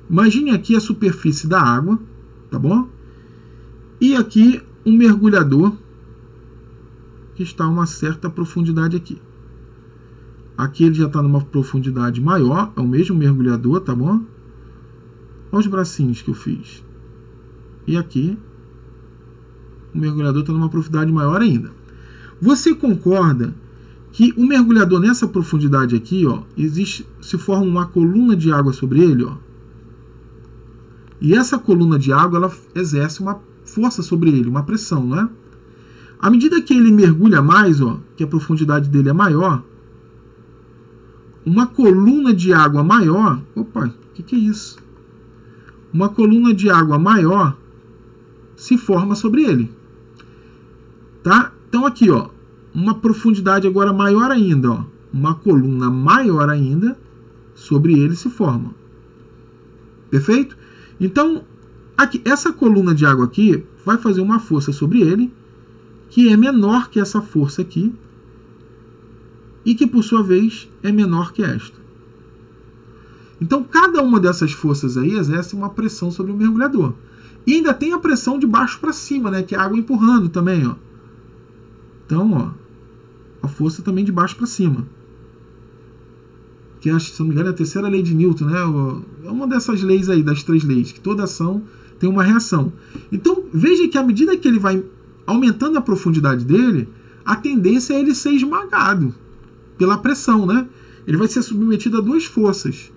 Imagine aqui a superfície da água, tá bom? E aqui um mergulhador que está a uma certa profundidade aqui. Aqui ele já está numa profundidade maior, é o mesmo mergulhador, tá bom? Olha os bracinhos que eu fiz. E aqui o mergulhador está numa profundidade maior ainda. Você concorda que o mergulhador nessa profundidade aqui, ó, se forma uma coluna de água sobre ele, ó. E essa coluna de água, ela exerce uma força sobre ele, uma pressão, né? À medida que ele mergulha mais, ó, que a profundidade dele é maior, uma coluna de água maior... Opa, o que é isso? Uma coluna de água maior se forma sobre ele. Tá? Então aqui, ó, uma profundidade agora maior ainda, ó, uma coluna maior ainda sobre ele se forma. Perfeito? Então, aqui, essa coluna de água aqui vai fazer uma força sobre ele que é menor que essa força aqui e que, por sua vez, é menor que esta. Então, cada uma dessas forças aí exerce uma pressão sobre o mergulhador. E ainda tem a pressão de baixo para cima, né, que é a água empurrando também, ó. Então, ó, a força também de baixo para cima. Que, se não me engano, é a terceira lei de Newton, né? É uma dessas leis aí, das 3 leis, que toda ação tem uma reação. Então, veja que à medida que ele vai aumentando a profundidade dele, a tendência é ele ser esmagado pela pressão, né? Ele vai ser submetido a 2 forças.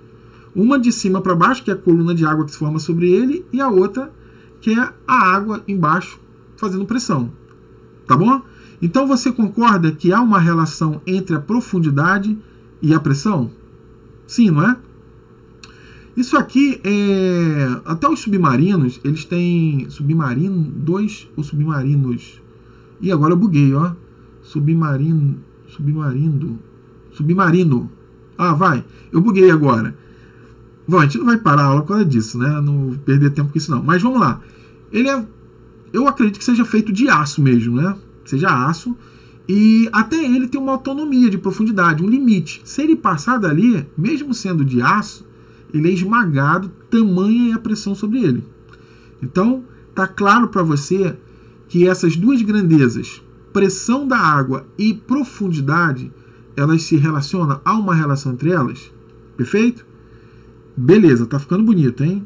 Uma de cima para baixo, que é a coluna de água que se forma sobre ele, e a outra, que é a água embaixo fazendo pressão. Tá bom? Então você concorda que há uma relação entre a profundidade e a pressão? Sim, não é? Isso aqui é... Até os submarinos, eles têm... Submarino 2 ou submarinos? E agora eu buguei, ó. Submarino. Ah, vai. Eu buguei agora. Bom, a gente não vai parar a aula por causa disso, né? Não perder tempo com isso não. Mas vamos lá. Ele é... Eu acredito que seja feito de aço mesmo, né? Seja aço. E até ele tem uma autonomia de profundidade, um limite. Se ele passar dali, mesmo sendo de aço, ele é esmagado, tamanha é a pressão sobre ele. Então, tá claro para você que essas 2 grandezas, pressão da água e profundidade, elas se relacionam, há uma relação entre elas? Perfeito? Beleza, tá ficando bonito, hein?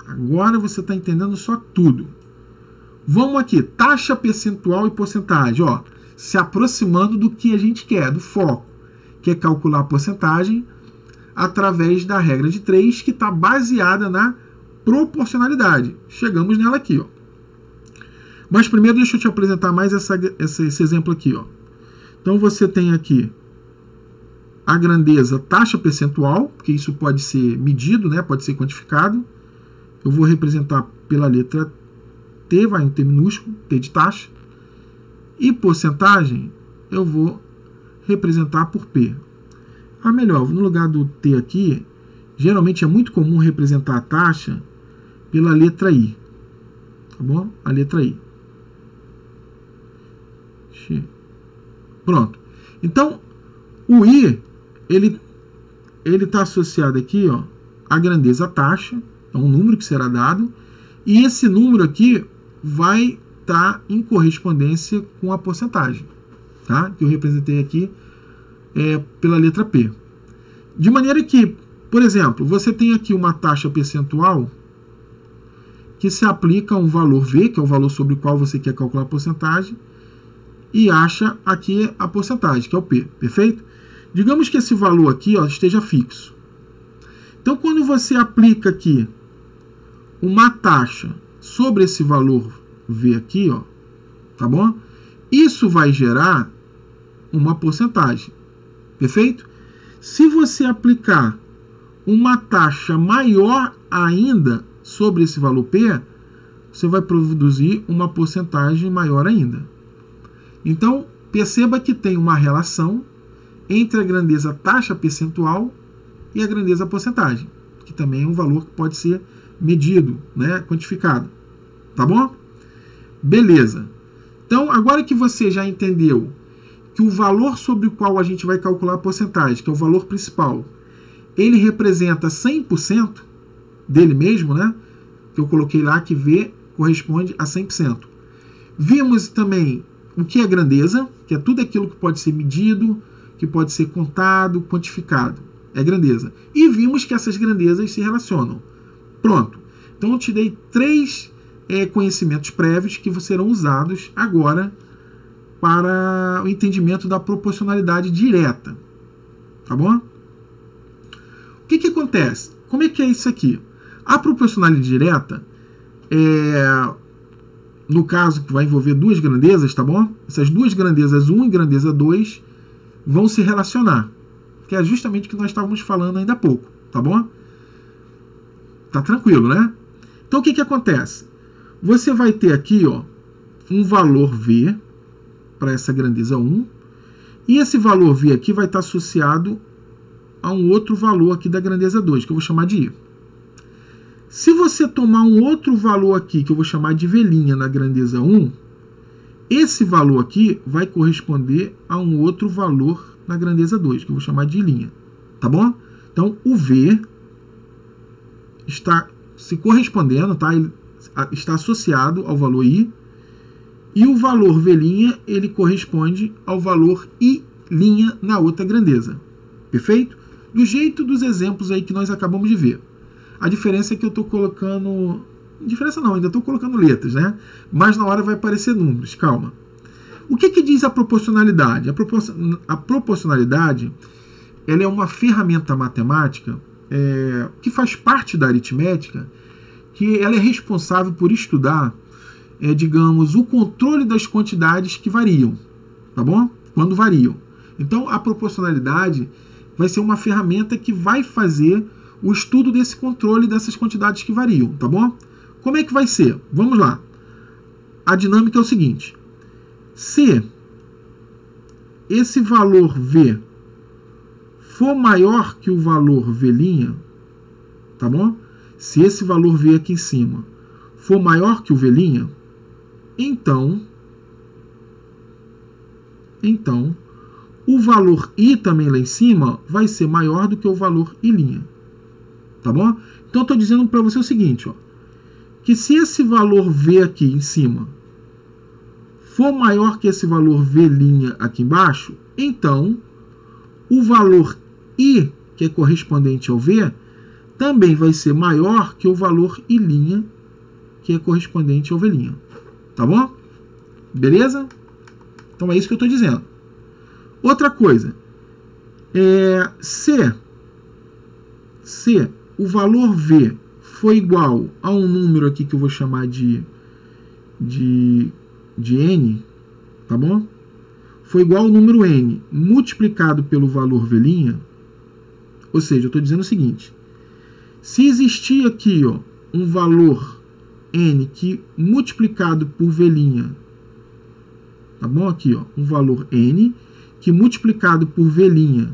Agora você tá entendendo só tudo. Vamos aqui, taxa percentual e porcentagem, ó, se aproximando do que a gente quer, do foco, que é calcular a porcentagem através da regra de 3, que está baseada na proporcionalidade. Chegamos nela aqui, ó. Mas primeiro deixa eu te apresentar mais esse exemplo aqui, ó. Então você tem aqui a grandeza taxa percentual, porque isso pode ser medido, né? Pode ser quantificado. Eu vou representar pela letra T, vai um T minúsculo, T de taxa. E porcentagem eu vou representar por P. Ah, melhor, no lugar do T aqui, geralmente é muito comum representar a taxa pela letra I. Tá bom? A letra I. Pronto. Então, o I, ele está associado aqui, ó, à grandeza taxa, é um número que será dado, e esse número aqui vai estar em correspondência com a porcentagem, tá? Que eu representei aqui pela letra P. De maneira que, por exemplo, você tem aqui uma taxa percentual que se aplica a um valor V, que é o valor sobre o qual você quer calcular a porcentagem, e acha aqui a porcentagem, que é o P, perfeito? Digamos que esse valor aqui, ó, esteja fixo. Então, quando você aplica aqui uma taxa sobre esse valor V aqui, ó, tá bom? Isso vai gerar uma porcentagem, perfeito? Se você aplicar uma taxa maior ainda sobre esse valor P, você vai produzir uma porcentagem maior ainda. Então, perceba que tem uma relação entre a grandeza taxa percentual e a grandeza porcentagem, que também é um valor que pode ser medido, né, quantificado. Tá bom? Beleza. Então, agora que você já entendeu que o valor sobre o qual a gente vai calcular a porcentagem, que é o valor principal, ele representa 100% dele mesmo, né? Que eu coloquei lá que V corresponde a 100%. Vimos também o que é grandeza, que é tudo aquilo que pode ser medido, que pode ser contado, quantificado. É grandeza. E vimos que essas grandezas se relacionam. Pronto. Então eu te dei 3 conhecimentos prévios que serão usados agora para o entendimento da proporcionalidade direta. Tá bom? O que acontece? Como é que é isso aqui? A proporcionalidade direta no caso que vai envolver duas grandezas, tá bom? Essas duas grandezas 1 e grandeza 2 vão se relacionar, que é justamente o que nós estávamos falando ainda há pouco, tá bom? Tá tranquilo, né? Então o que acontece? Você vai ter aqui, ó, um valor V para essa grandeza 1, e esse valor V aqui vai estar associado a um outro valor aqui da grandeza 2, que eu vou chamar de I. Se você tomar um outro valor aqui, que eu vou chamar de V' na grandeza 1, esse valor aqui vai corresponder a um outro valor na grandeza 2, que eu vou chamar de I'. Tá bom? Então, o V está se correspondendo, tá? Ele está associado ao valor I, e o valor V', ele corresponde ao valor I' na outra grandeza. Perfeito? Do jeito dos exemplos aí que nós acabamos de ver. A diferença é que eu estou colocando... Diferença não, ainda estou colocando letras, né? Mas na hora vai aparecer números, calma. O que diz a proporcionalidade? A proporcionalidade, ela é uma ferramenta matemática que faz parte da aritmética, que ela é responsável por estudar, digamos, o controle das quantidades que variam, tá bom? Quando variam. Então, a proporcionalidade vai ser uma ferramenta que vai fazer o estudo desse controle dessas quantidades que variam, tá bom? Como é que vai ser? Vamos lá. A dinâmica é o seguinte. Se esse valor V for maior que o valor V', tá bom? Se esse valor V aqui em cima for maior que o V', então o valor I também lá em cima vai ser maior do que o valor I'. Tá bom? Então eu estou dizendo para você o seguinte, ó, que se esse valor V aqui em cima for maior que esse valor V' aqui embaixo, então o valor I, que é correspondente ao V, também vai ser maior que o valor I', que é correspondente ao V'. Tá bom? Beleza? Então é isso que eu estou dizendo. Outra coisa, se o valor V for igual a um número aqui que eu vou chamar de N, tá bom? For igual ao número N multiplicado pelo valor V', ou seja, eu estou dizendo o seguinte, se existir aqui, ó, um valor N que multiplicado por V', tá bom? Aqui, ó, um valor N que multiplicado por V'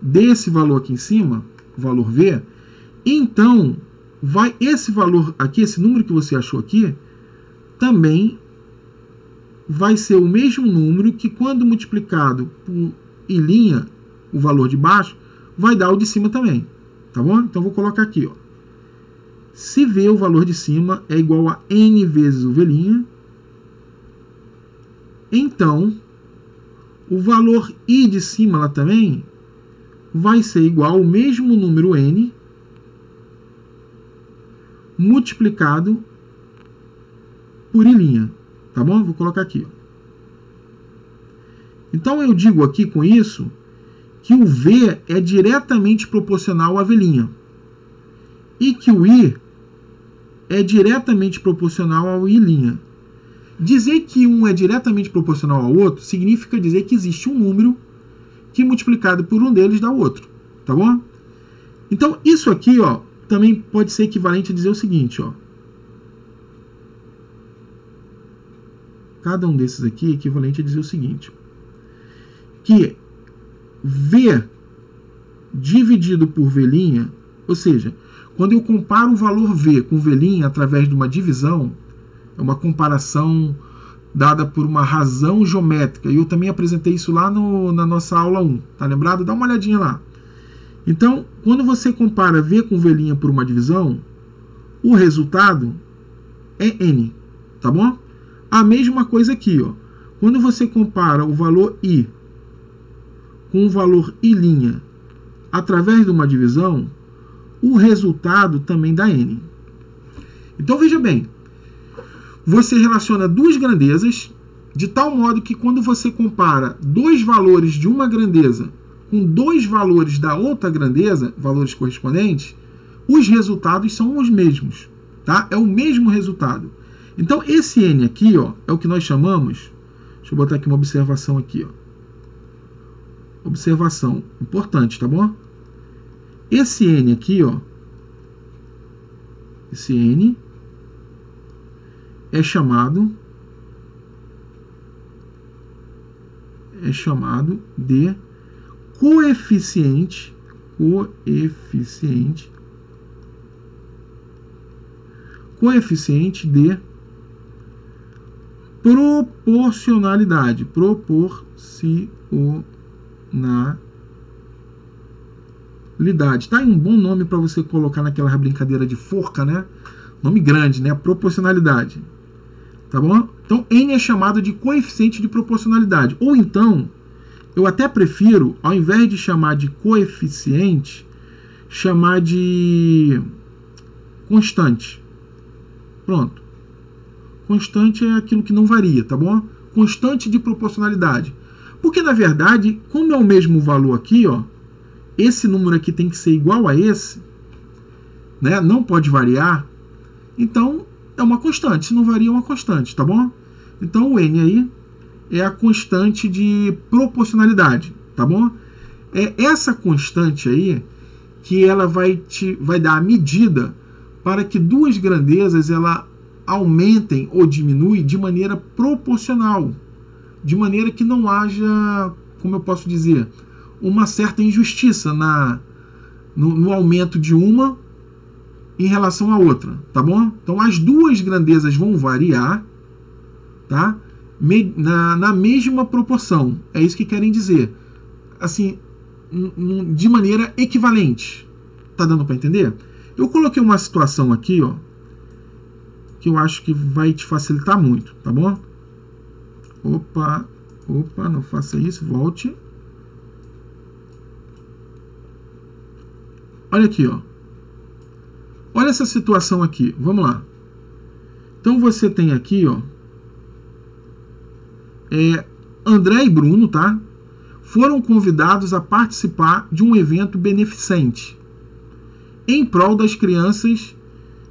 desse valor aqui em cima, o valor V, então vai esse valor aqui, esse número que você achou aqui, também vai ser o mesmo número que quando multiplicado por I', o valor de baixo, vai dar o de cima também. Tá bom? Então vou colocar aqui, ó. Se V, o valor de cima, é igual a N vezes o V', então o valor I de cima lá também vai ser igual ao mesmo número N multiplicado por I'. Tá bom? Vou colocar aqui. Ó. Então eu digo aqui com isso que o V é diretamente proporcional a V' e que o I é diretamente proporcional ao I'. Dizer que um é diretamente proporcional ao outro significa dizer que existe um número que multiplicado por um deles dá o outro, tá bom? Então isso aqui, ó, também pode ser equivalente a dizer o seguinte, ó. Cada um desses aqui é equivalente a dizer o seguinte, que V dividido por V', ou seja, quando eu comparo o valor V com V' através de uma divisão, é uma comparação dada por uma razão geométrica. E eu também apresentei isso lá na nossa aula 1. Tá lembrado? Dá uma olhadinha lá. Então, quando você compara V com V' por uma divisão, o resultado é N. Tá bom? A mesma coisa aqui, ó. Quando você compara o valor I com o valor I' através de uma divisão, o resultado também dá N. Então, veja bem. Você relaciona duas grandezas, de tal modo que quando você compara dois valores de uma grandeza com dois valores da outra grandeza, valores correspondentes, os resultados são os mesmos, tá? É o mesmo resultado. Então, esse n aqui, ó, é o que nós chamamos, deixa eu botar aqui uma observação aqui, ó. Observação importante, tá bom? Esse n aqui, ó, esse n é chamado de coeficiente de proporcionalidade. Tá aí um bom nome para você colocar naquela brincadeira de forca, né? Nome grande, né? Proporcionalidade. Tá bom? Então, n é chamado de coeficiente de proporcionalidade. Ou então, eu até prefiro, ao invés de chamar de coeficiente, chamar de constante. Pronto. Constante é aquilo que não varia, tá bom? Constante de proporcionalidade. Porque, na verdade, como é o mesmo valor aqui, ó, esse número aqui tem que ser igual a esse, né? Não pode variar. Então, é uma constante. Se não varia, é uma constante, tá bom? Então, o n aí é a constante de proporcionalidade, tá bom? É essa constante aí que ela vai dar a medida para que duas grandezas ela aumentem ou diminuem de maneira proporcional, de maneira que não haja, como eu posso dizer, uma certa injustiça no aumento de uma em relação à outra, tá bom? Então as duas grandezas vão variar, tá? Na mesma proporção. É isso que querem dizer. Assim, de maneira equivalente. Tá dando para entender? Eu coloquei uma situação aqui, ó, que eu acho que vai te facilitar muito, tá bom? Opa, não faça isso, volte. Olha aqui, ó. Olha essa situação aqui, vamos lá. Então você tem aqui, ó, André e Bruno, tá? Foram convidados a participar de um evento beneficente em prol das crianças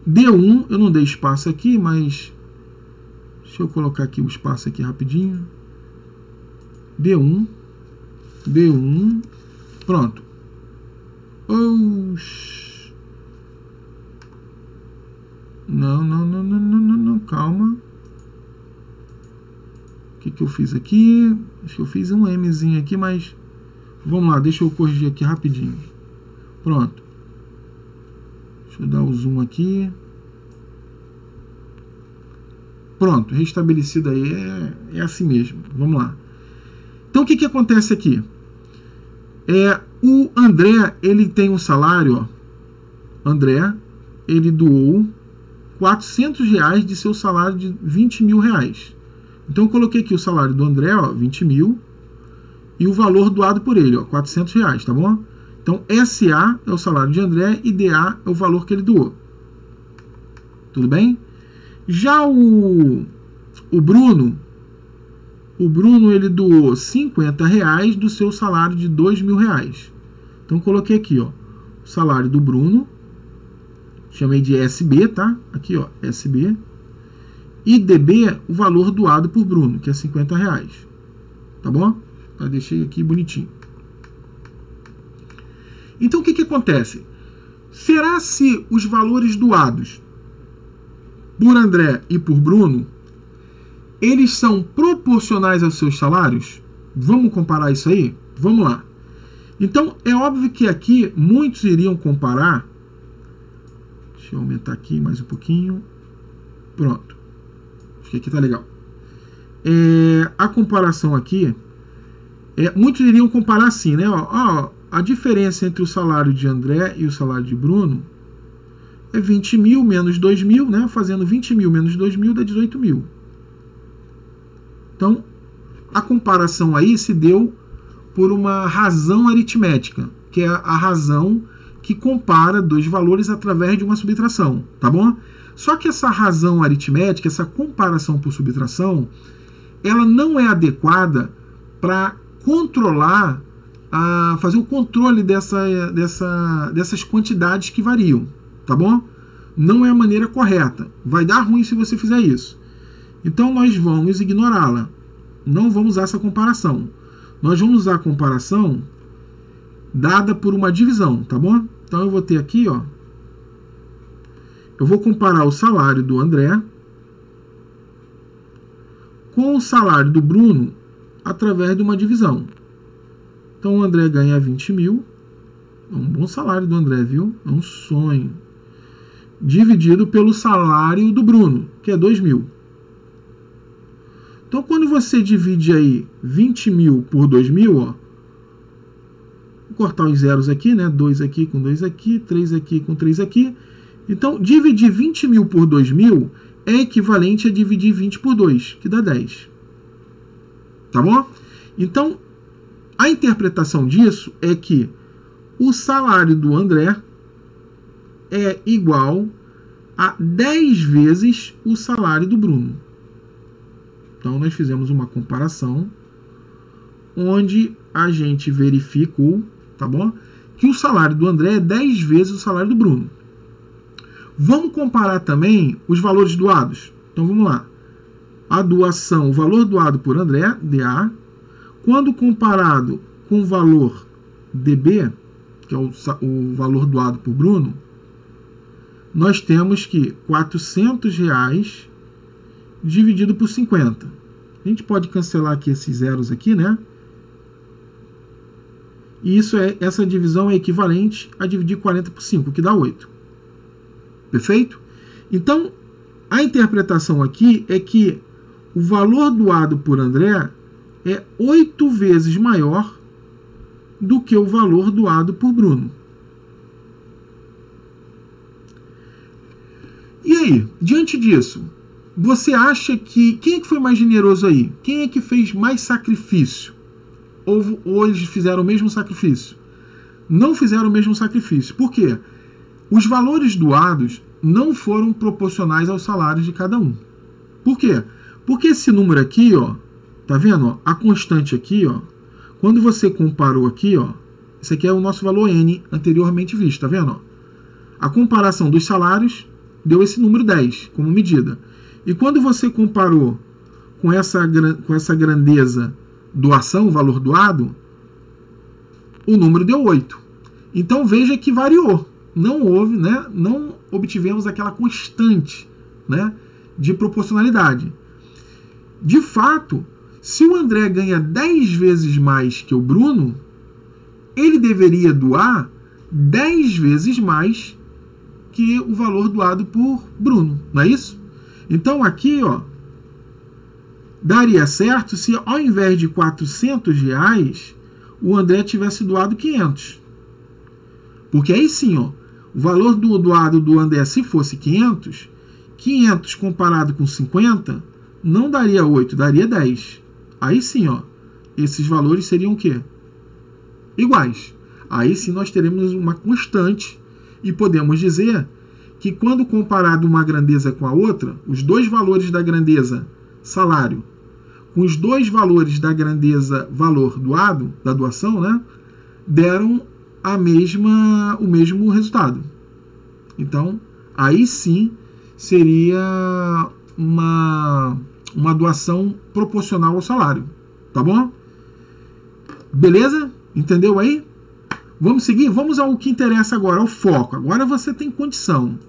D1. Eu não dei espaço aqui, mas deixa eu colocar aqui o espaço aqui rapidinho. D1, pronto. Não, calma. O que eu fiz aqui? Acho que eu fiz um Mzinho aqui, mas vamos lá, deixa eu corrigir aqui rapidinho. Pronto. Deixa eu dar o zoom aqui. Pronto, restabelecido aí, é assim mesmo. Vamos lá. Então o que acontece aqui? O André, ele tem um salário, ó. André, ele doou R$400 de seu salário de R$20.000. Então eu coloquei aqui o salário do André, ó, 20 mil, e o valor doado por ele, ó, R$400, tá bom? Então SA é o salário de André e DA é o valor que ele doou. Tudo bem? Já o Bruno, ele doou R$50 do seu salário de R$2.000. Então coloquei aqui, ó, o salário do Bruno, chamei de SB, tá? Aqui, ó, SB. E DB, o valor doado por Bruno, que é R$50. Tá bom? Tá, deixei aqui bonitinho. Então, o que acontece? Será se os valores doados por André e por Bruno, eles são proporcionais aos seus salários? Vamos comparar isso aí? Vamos lá. Então, é óbvio que aqui muitos iriam comparar. Deixa eu aumentar aqui mais um pouquinho. Pronto. Acho que aqui tá legal. A comparação aqui, muitos iriam comparar assim, né? Ó, a diferença entre o salário de André e o salário de Bruno é 20 mil menos 2 mil, né? Fazendo 20 mil menos 2 mil dá 18 mil. Então, a comparação aí se deu por uma razão aritmética, que é a razão que compara dois valores através de uma subtração, tá bom? Só que essa razão aritmética, essa comparação por subtração, ela não é adequada para controlar, fazer o controle dessas quantidades que variam, tá bom? Não é a maneira correta. Vai dar ruim se você fizer isso. Então nós vamos ignorá-la. Não vamos usar essa comparação. Nós vamos usar a comparação dada por uma divisão, tá bom? Então eu vou ter aqui, ó, eu vou comparar o salário do André com o salário do Bruno através de uma divisão. Então o André ganha 20 mil. É um bom salário do André, viu? É um sonho. Dividido pelo salário do Bruno, que é 2 mil. Então quando você divide aí 20 mil por 2 mil, ó, vou cortar os zeros aqui, né? 2 aqui com 2 aqui, 3 aqui com 3 aqui. Então, dividir 20 mil por 2 mil é equivalente a dividir 20 por 2, que dá 10. Tá bom? Então, a interpretação disso é que o salário do André é igual a 10 vezes o salário do Bruno. Então, nós fizemos uma comparação onde a gente verificou, tá bom? Que o salário do André é 10 vezes o salário do Bruno. Vamos comparar também os valores doados. Então vamos lá. A doação, o valor doado por André, DA, quando comparado com o valor DB, que é o valor doado por Bruno, nós temos que R$400 dividido por 50. A gente pode cancelar aqui esses zeros aqui, né? E essa divisão é equivalente a dividir 40 por 5, que dá 8. Perfeito? Então, a interpretação aqui é que o valor doado por André é 8 vezes maior do que o valor doado por Bruno. E aí, diante disso, você acha que... Quem é que foi mais generoso aí? Quem é que fez mais sacrifício? Ou eles fizeram o mesmo sacrifício? Não fizeram o mesmo sacrifício. Por quê? Os valores doados não foram proporcionais aos salários de cada um. Por quê? Porque esse número aqui, ó, tá vendo? Ó, a constante aqui, ó, quando você comparou aqui, ó, esse aqui é o nosso valor N anteriormente visto, tá vendo? Ó? A comparação dos salários deu esse número 10 como medida. E quando você comparou com essa grandeza doação, o valor doado, o número deu 8. Então veja que variou. Não houve, né? Não obtivemos aquela constante, né, de proporcionalidade. De fato, se o André ganha 10 vezes mais que o Bruno, ele deveria doar 10 vezes mais que o valor doado por Bruno, não é isso? Então aqui, ó, daria certo se ao invés de R$400, o André tivesse doado 500. Porque aí sim, ó, o valor doado do André, se fosse 500, 500 comparado com 50, não daria 8, daria 10. Aí sim, ó, esses valores seriam o quê? Iguais. Aí sim nós teremos uma constante e podemos dizer que quando comparado uma grandeza com a outra, os dois valores da grandeza salário com os dois valores da grandeza valor doado, da doação, né, deram o mesmo resultado. Então, aí sim seria uma doação proporcional ao salário. Tá bom? Beleza? Entendeu aí? Vamos seguir? Vamos ao que interessa agora, ao foco. Agora você tem condição.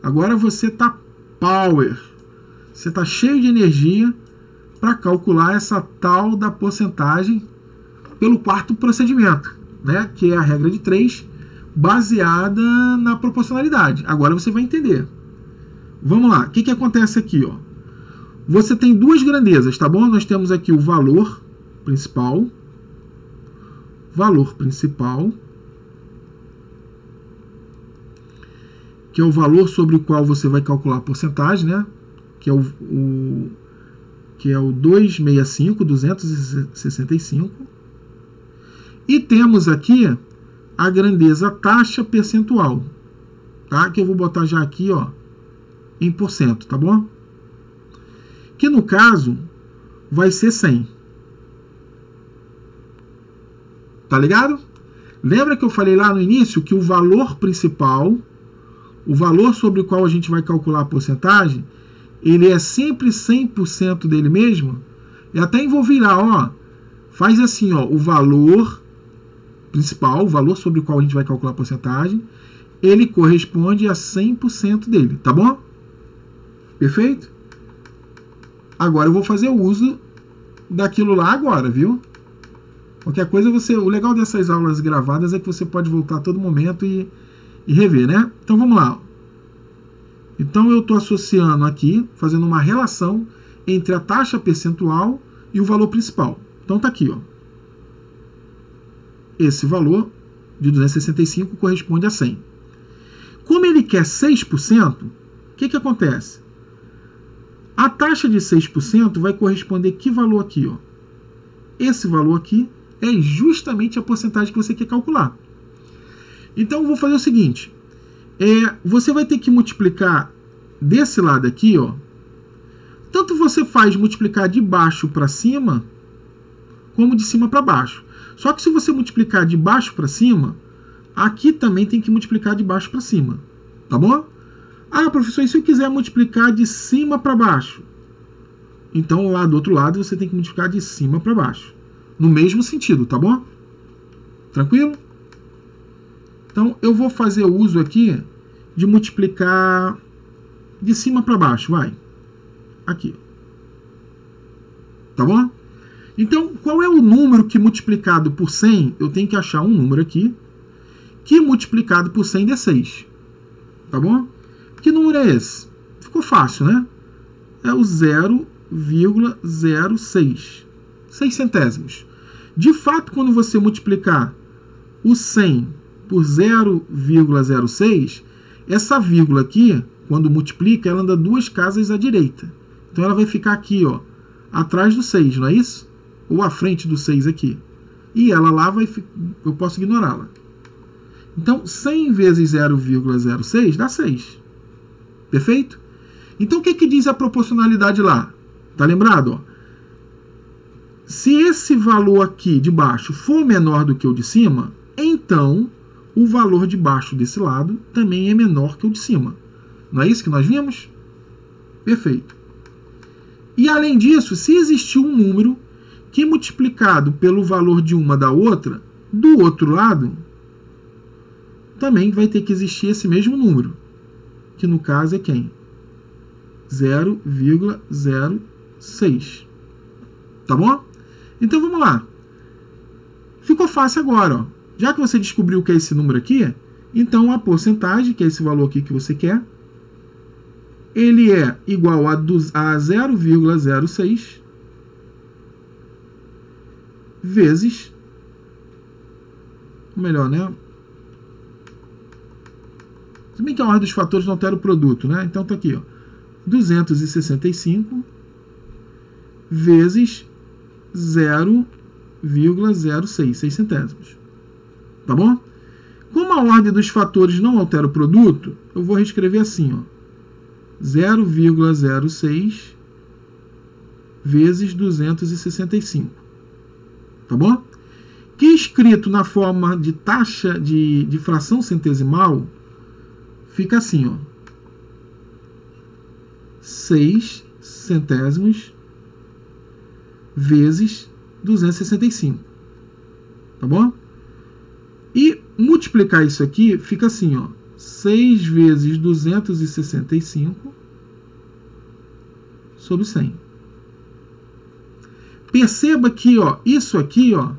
Agora você está power. Você está cheio de energia para calcular essa tal da porcentagem pelo quarto procedimento, né? Que é a regra de 3, baseada na proporcionalidade. Agora você vai entender. Vamos lá. O que acontece aqui, ó? Você tem duas grandezas, tá bom? Nós temos aqui o valor principal, que é o valor sobre o qual você vai calcular a porcentagem, né? Que é o 265. E temos aqui a grandeza taxa percentual, tá? Que eu vou botar já aqui, ó, em porcento, tá bom? Que no caso, vai ser 100. Tá ligado? Lembra que eu falei lá no início que o valor principal, o valor sobre o qual a gente vai calcular a porcentagem, ele é sempre 100% dele mesmo? Eu até envolvi lá, ó. Faz assim, ó, o valor principal, o valor sobre o qual a gente vai calcular a porcentagem, ele corresponde a 100% dele, tá bom? Perfeito? Agora eu vou fazer o uso daquilo lá agora, viu? Qualquer coisa o legal dessas aulas gravadas é que você pode voltar a todo momento e rever, né? Então vamos lá. Então eu estou associando aqui, fazendo uma relação entre a taxa percentual e o valor principal. Então tá aqui, ó. Esse valor de 265 corresponde a 100. Como ele quer 6%, o que acontece? A taxa de 6% vai corresponder a que valor aqui, ó? Esse valor aqui é justamente a porcentagem que você quer calcular. Então eu vou fazer o seguinte. Você vai ter que multiplicar desse lado aqui, ó. Tanto você faz multiplicar de baixo para cima, como de cima para baixo. Só que se você multiplicar de baixo para cima, aqui também tem que multiplicar de baixo para cima. Tá bom? Ah, professor, e se eu quiser multiplicar de cima para baixo? Então lá do outro lado você tem que multiplicar de cima para baixo. No mesmo sentido, tá bom? Tranquilo? Então eu vou fazer o uso aqui de multiplicar de cima para baixo, vai. Aqui. Tá bom? Então, qual é o número que multiplicado por 100, eu tenho que achar um número aqui, que multiplicado por 100 dê 6. Tá bom? Que número é esse? Ficou fácil, né? É o 0,06. 6 centésimos. De fato, quando você multiplicar o 100 por 0,06, essa vírgula aqui, quando multiplica, ela anda 2 casas à direita. Então ela vai ficar aqui, ó, atrás do 6, não é isso? Ou à frente do 6 aqui. E ela lá eu posso ignorá-la. Então 100 vezes 0,06 dá 6. Perfeito? Então o que diz a proporcionalidade lá? Tá lembrado? Ó? Se esse valor aqui de baixo for menor do que o de cima, então o valor de baixo desse lado também é menor que o de cima. Não é isso que nós vimos? Perfeito. E além disso, se existir um número que multiplicado pelo valor de uma da outra, do outro lado, também vai ter que existir esse mesmo número, que no caso é quem? 0,06. Tá bom? Então vamos lá. Ficou fácil agora, ó. Já que você descobriu o que é esse número aqui, então a porcentagem, que é esse valor aqui que você quer, ele é igual a 0,06 vezes, melhor, né? Se bem que a ordem dos fatores não altera o produto, né? Então tá aqui, ó, 265 vezes 0,06, 6 centésimos. Tá bom? Como a ordem dos fatores não altera o produto, eu vou reescrever assim, ó, 0,06 vezes 265. Tá bom? Que escrito na forma de taxa de fração centesimal, fica assim, ó, 6 centésimos vezes 265. Tá bom? E multiplicar isso aqui fica assim, ó, 6 vezes 265 sobre 100. Perceba que, ó, isso aqui, ó,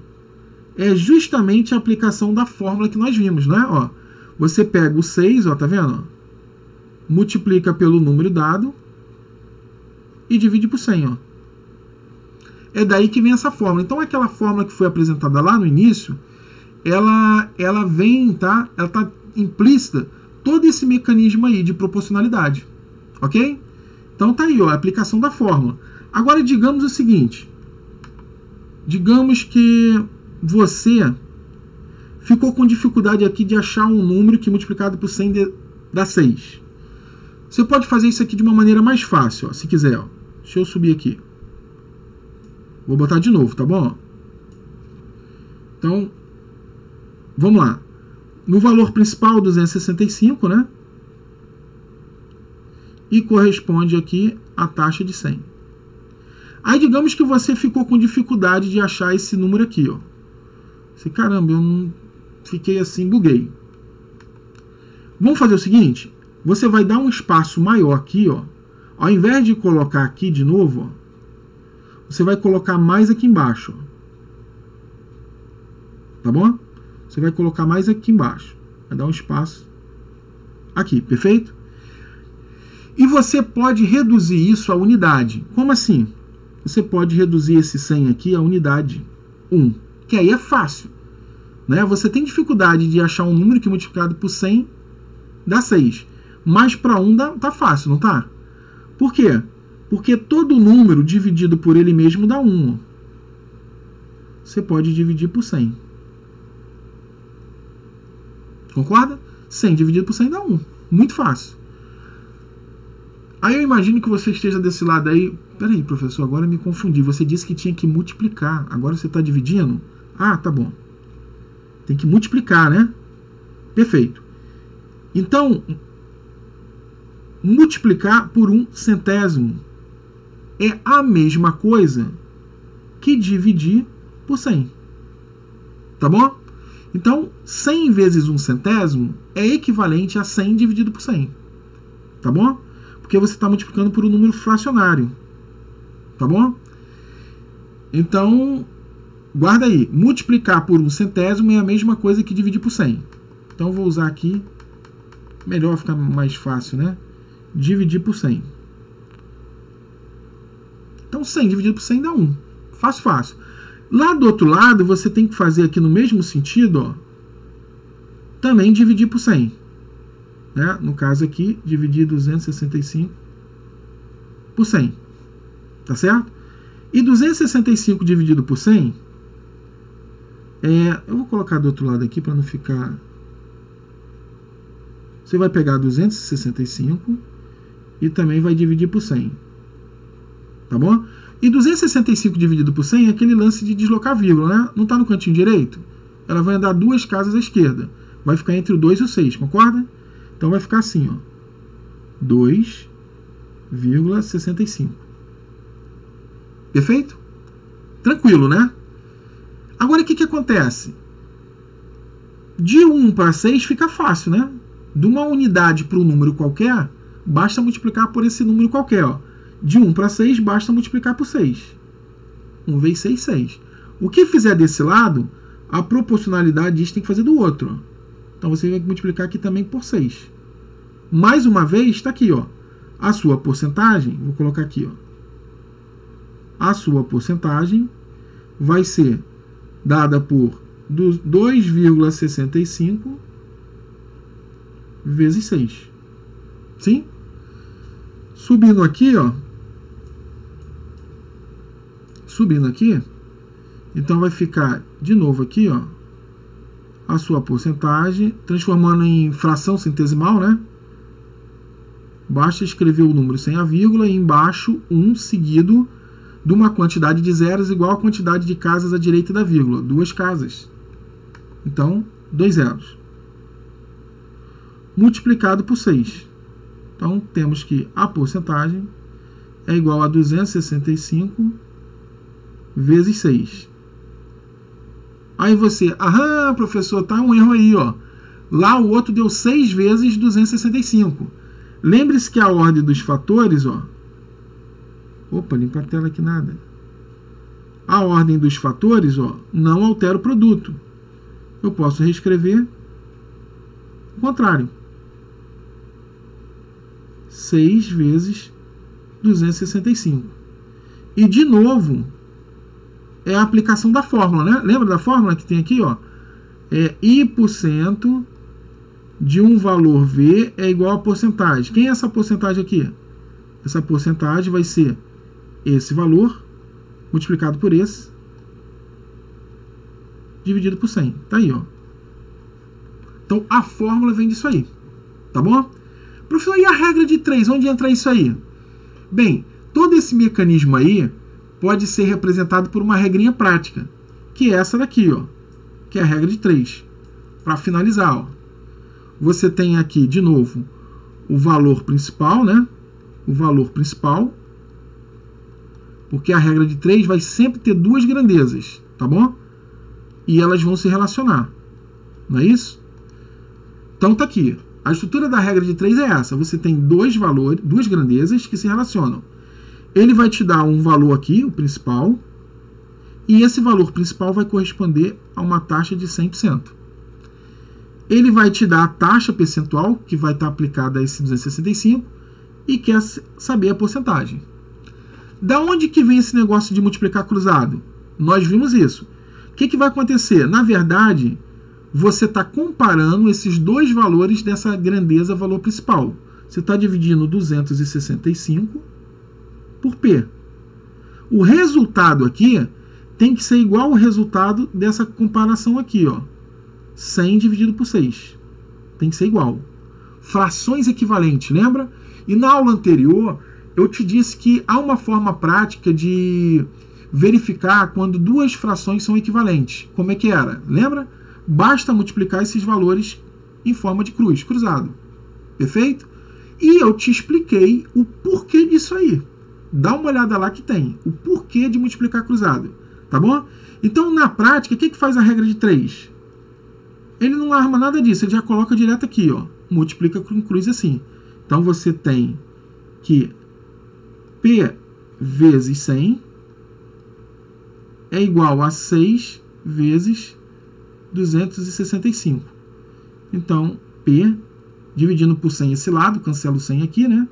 é justamente a aplicação da fórmula que nós vimos, né? Ó, você pega o 6, ó, tá vendo? Multiplica pelo número dado e divide por 100, ó. É daí que vem essa fórmula. Então aquela fórmula que foi apresentada lá no início, ela vem, tá? Ela tá implícita todo esse mecanismo aí de proporcionalidade, ok? Então tá aí, ó, a aplicação da fórmula. Agora digamos o seguinte, digamos que você ficou com dificuldade aqui de achar um número que multiplicado por 100 dá 6. Você pode fazer isso aqui de uma maneira mais fácil, ó, se quiser, ó. Deixa eu subir aqui. Vou botar de novo, tá bom? Então, vamos lá. No valor principal, 265, né? E corresponde aqui à taxa de 100. Aí, digamos que você ficou com dificuldade de achar esse número aqui, ó. Você, caramba, eu não fiquei assim, buguei. Vamos fazer o seguinte, você vai dar um espaço maior aqui, ó. Ao invés de colocar aqui de novo, ó, você vai colocar mais aqui embaixo, ó. Tá bom? Você vai colocar mais aqui embaixo. Vai dar um espaço aqui, perfeito? E você pode reduzir isso à unidade. Como assim? Você pode reduzir esse 100 aqui à unidade 1, que aí é fácil, né? Você tem dificuldade de achar um número que multiplicado por 100 dá 6. Mas para 1 tá fácil, não tá? Por quê? Porque todo número dividido por ele mesmo dá 1. Você pode dividir por 100. Concorda? 100 dividido por 100 dá 1. Muito fácil. Aí eu imagino que você esteja desse lado aí. Peraí, professor, agora eu me confundi. Você disse que tinha que multiplicar. Agora você está dividindo? Ah, tá bom. Tem que multiplicar, né? Perfeito. Então, multiplicar por 1 centésimo é a mesma coisa que dividir por 100. Tá bom? Então, 100 vezes 1 centésimo é equivalente a 100 dividido por 100. Tá bom? Porque você está multiplicando por um número fracionário. Tá bom? Então, guarda aí. Multiplicar por 1 centésimo é a mesma coisa que dividir por 100. Então, eu vou usar aqui. Melhor, ficar mais fácil, né? Dividir por 100. Então, 100 dividido por 100 dá 1. Fácil, fácil. Lá do outro lado, você tem que fazer aqui no mesmo sentido, ó, também dividir por 100. Né? No caso aqui, dividir 265 por 100. Tá certo? E 265 dividido por 100 eu vou colocar do outro lado aqui para não ficar... Você vai pegar 265 e também vai dividir por 100. Tá bom? E 265 dividido por 100 é aquele lance de deslocar a vírgula, né? Não está no cantinho direito? Ela vai andar 2 casas à esquerda. Vai ficar entre o 2 e o 6, concorda? Então vai ficar assim, ó. 2,65. Perfeito? Tranquilo, né? Agora o que acontece? De 1 para 6 fica fácil, né? De uma unidade para um número qualquer, basta multiplicar por esse número qualquer, ó. De 1 para 6, basta multiplicar por 6. 1 vezes 6, 6. O que fizer desse lado, a proporcionalidade disso tem que fazer do outro. Então você vai multiplicar aqui também por 6. Mais uma vez, está aqui, ó. A sua porcentagem, vou colocar aqui, ó. A sua porcentagem vai ser dada por 2,65 vezes 6. Sim? Subindo aqui, ó. Subindo aqui. Então vai ficar de novo aqui, ó. A sua porcentagem, transformando em fração centesimal, né? Basta escrever o número sem a vírgula e embaixo 1 seguido de uma quantidade de zeros igual à quantidade de casas à direita da vírgula. 2 casas. Então, 2 zeros. Multiplicado por 6. Então, temos que a porcentagem é igual a 265 vezes 6. Aí você, professor, tá um erro aí, ó. Lá o outro deu 6 vezes 265. Lembre-se que a ordem dos fatores, ó. Opa, limpa a tela aqui nada. A ordem dos fatores, ó, não altera o produto. Eu posso reescrever o contrário. 6 vezes 265. E, de novo, é a aplicação da fórmula, né? Lembra da fórmula que tem aqui, ó? I% de um valor V é igual a porcentagem. Quem é essa porcentagem aqui? Essa porcentagem vai ser esse valor multiplicado por esse dividido por 100. Tá aí, ó. Então, a fórmula vem disso aí. Tá bom? Professor, e a regra de 3? Onde entra isso aí? Bem, todo esse mecanismo aí pode ser representado por uma regrinha prática, que é essa daqui, ó, que é a regra de 3. Para finalizar, ó, você tem aqui, de novo, o valor principal, né? O valor principal, porque a regra de 3 vai sempre ter duas grandezas, tá bom? E elas vão se relacionar, não é isso? Então tá aqui. A estrutura da regra de 3 é essa. Você tem dois valores, duas grandezas que se relacionam. Ele vai te dar um valor aqui, o principal, e esse valor principal vai corresponder a uma taxa de 100%. Ele vai te dar a taxa percentual, que vai estar aplicada a esse 265, e quer saber a porcentagem. Da onde que vem esse negócio de multiplicar cruzado? Nós vimos isso. O que vai acontecer? Na verdade, você está comparando esses dois valores dessa grandeza valor principal. Você está dividindo 265 por P. O resultado aqui tem que ser igual ao resultado dessa comparação aqui, ó. 100 dividido por 6. Tem que ser igual. Frações equivalentes, lembra? E na aula anterior, eu te disse que há uma forma prática de verificar quando duas frações são equivalentes. Como é que era? Lembra? Basta multiplicar esses valores em forma de cruz, cruzado. Perfeito? E eu te expliquei o porquê disso aí. Dá uma olhada lá que tem. O porquê de multiplicar cruzado. Tá bom? Então, na prática, o que faz a regra de 3? Ele não arma nada disso. Ele já coloca direto aqui, ó. Multiplica com cruz assim. Então, você tem que P vezes 100 é igual a 6 vezes 265. Então, P, dividindo por 100 esse lado, cancela o 100 aqui, né?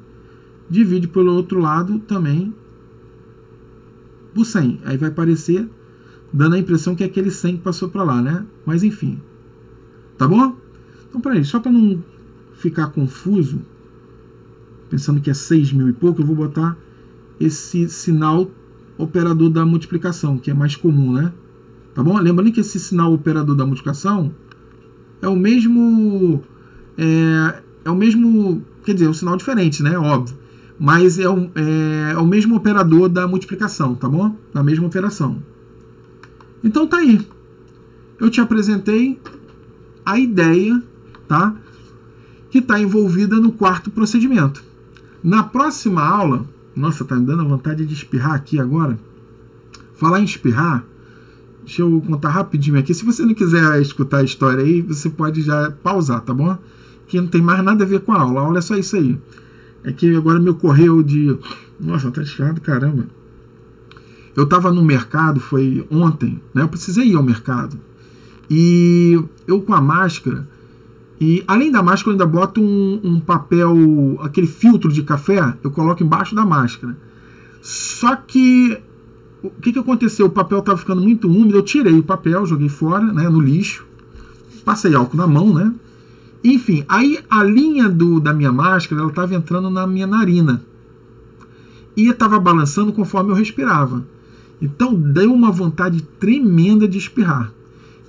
Divide pelo outro lado também por 100. Aí vai aparecer, dando a impressão que é aquele 100 que passou para lá, né? Mas enfim. Tá bom? Então, peraí, só para não ficar confuso, pensando que é 6.000 e pouco, eu vou botar esse sinal operador da multiplicação, que é mais comum, né? Tá bom? Lembrando que esse sinal operador da multiplicação é o mesmo, quer dizer, é um sinal diferente, né? Óbvio. Mas é o mesmo operador da multiplicação, tá bom? Da mesma operação. Então tá aí. Eu te apresentei a ideia, tá? Que está envolvida no quarto procedimento. Na próxima aula, nossa, tá me dando vontade de espirrar aqui agora. Falar em espirrar, deixa eu contar rapidinho aqui. Se você não quiser escutar a história aí, você pode já pausar, tá bom? Que não tem mais nada a ver com a aula. A aula é só isso aí. É que agora me ocorreu de... Nossa, tá espirrado, caramba. Eu tava no mercado, foi ontem, né? Eu precisei ir ao mercado. E eu com a máscara... E além da máscara, eu ainda boto um papel, aquele filtro de café, eu coloco embaixo da máscara. Só que, o que aconteceu? O papel estava ficando muito úmido, eu tirei o papel, joguei fora, né, no lixo. Passei álcool na mão, né? Enfim, aí a linha da minha máscara, ela estava entrando na minha narina. E estava balançando conforme eu respirava. Então, deu uma vontade tremenda de espirrar.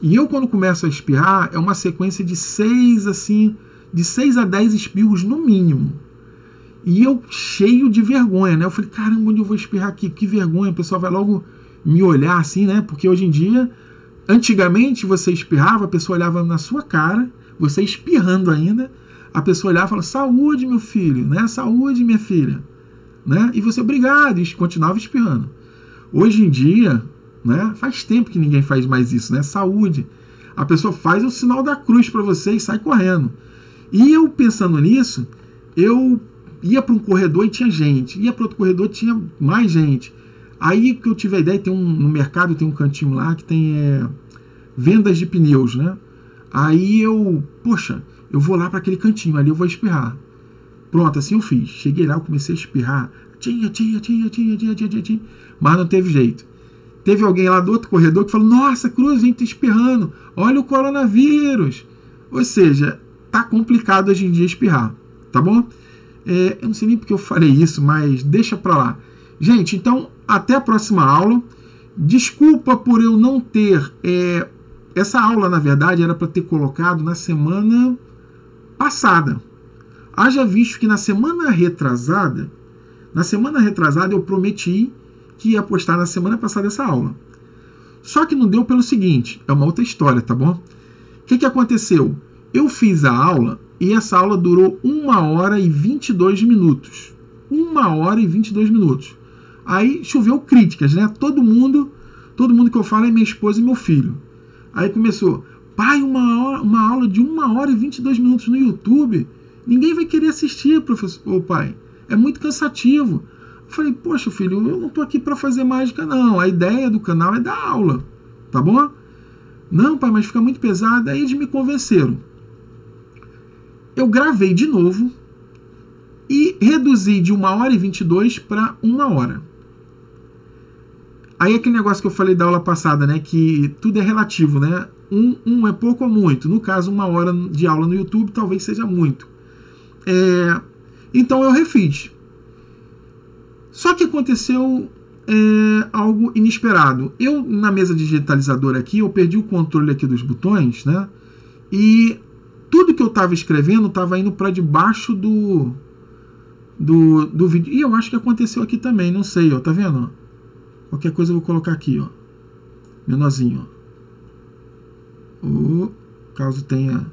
E eu, quando começo a espirrar, é uma sequência de 6 a 10 espirros no mínimo. E eu cheio de vergonha, né? Eu falei, caramba, onde eu vou espirrar aqui? Que vergonha, o pessoal vai logo me olhar assim, né? Porque hoje em dia, antigamente você espirrava, a pessoa olhava na sua cara, você espirrando ainda, a pessoa olhava e falava, saúde, meu filho, né? Saúde, minha filha. Né? E você, obrigado, e continuava espirrando. Hoje em dia... Né? Faz tempo que ninguém faz mais isso, né? Saúde. A pessoa faz o sinal da cruz para você e sai correndo. E eu pensando nisso, eu ia para um corredor e tinha gente, ia para outro corredor e tinha mais gente. Aí que eu tive a ideia, no mercado tem um cantinho lá que tem vendas de pneus, né? Aí eu, poxa, eu vou lá para aquele cantinho, ali eu vou espirrar. Pronto, assim eu fiz. Cheguei lá, eu comecei a espirrar. Tinha. Mas não teve jeito. Teve alguém lá do outro corredor que falou, nossa, Cruz, vem te espirrando, olha o coronavírus. Ou seja, tá complicado hoje em dia espirrar, tá bom? Eu não sei nem porque eu falei isso, mas deixa pra lá. Gente, então, até a próxima aula. Desculpa por eu não ter... essa aula, na verdade, era para ter colocado na semana passada. Haja visto que na semana retrasada eu prometi que ia postar na semana passada essa aula. Só que não deu pelo seguinte, é uma outra história, tá bom? O que aconteceu? Eu fiz a aula e essa aula durou 1 hora e 22 minutos. 1 hora e 22 minutos. Aí choveu críticas, né? Todo mundo que eu falo é minha esposa e meu filho. Aí começou, pai, uma aula de 1 hora e 22 minutos no YouTube? Ninguém vai querer assistir, professor, ô pai. É muito cansativo. Eu falei, poxa, filho, eu não tô aqui para fazer mágica, não. A ideia do canal é dar aula, tá bom? Não, pai, mas fica muito pesado. Aí eles me convenceram. Eu gravei de novo e reduzi de 1 hora e 22 para 1 hora. Aí aquele negócio que eu falei da aula passada, né? Que tudo é relativo, né? Um é pouco ou muito. No caso, 1 hora de aula no YouTube talvez seja muito. Então eu refiz. Só que aconteceu algo inesperado. Eu, na mesa digitalizadora aqui, eu perdi o controle aqui dos botões, né? E tudo que eu estava escrevendo estava indo para debaixo do vídeo. E eu acho que aconteceu aqui também, não sei, ó, tá vendo? Qualquer coisa eu vou colocar aqui, ó. Menorzinho, ó. Caso tenha...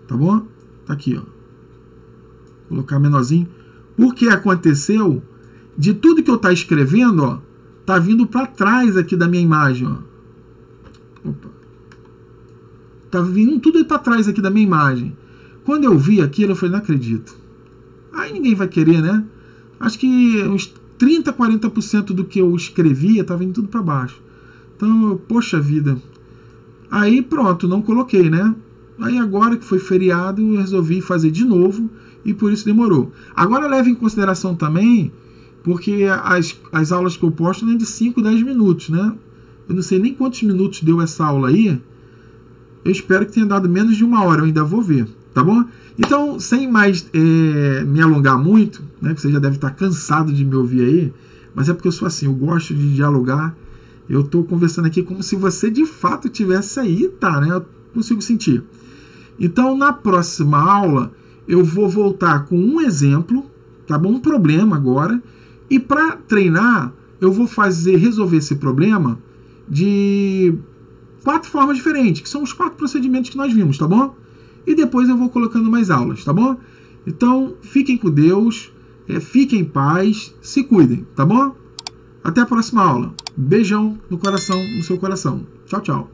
Tá bom? Tá aqui, ó. Vou colocar menorzinho. Porque aconteceu de tudo que eu tá escrevendo, ó, tá vindo para trás aqui da minha imagem, ó. Opa. Tá vindo tudo para trás aqui da minha imagem. Quando eu vi aquilo, eu falei, não acredito. Aí ninguém vai querer, né? Acho que uns 30, 40% do que eu escrevia tá vindo tudo para baixo. Então, poxa vida. Aí pronto, não coloquei, né? Aí agora que foi feriado, eu resolvi fazer de novo e por isso demorou. Agora leve em consideração também, porque as aulas que eu posto não é de 5, 10 minutos, né? Eu não sei nem quantos minutos deu essa aula aí. Eu espero que tenha dado menos de 1 hora, eu ainda vou ver, tá bom? Então, sem mais me alongar muito, né? Que você já deve estar cansado de me ouvir aí, mas é porque eu sou assim, eu gosto de dialogar. Eu estou conversando aqui como se você de fato tivesse aí, tá, né? Eu consigo sentir. Então, na próxima aula, eu vou voltar com um exemplo, tá bom? Um problema agora. E para treinar, eu vou resolver esse problema de 4 formas diferentes, que são os 4 procedimentos que nós vimos, tá bom? E depois eu vou colocando mais aulas, tá bom? Então, fiquem com Deus, fiquem em paz, se cuidem, tá bom? Até a próxima aula. Beijão no coração, no seu coração. Tchau, tchau.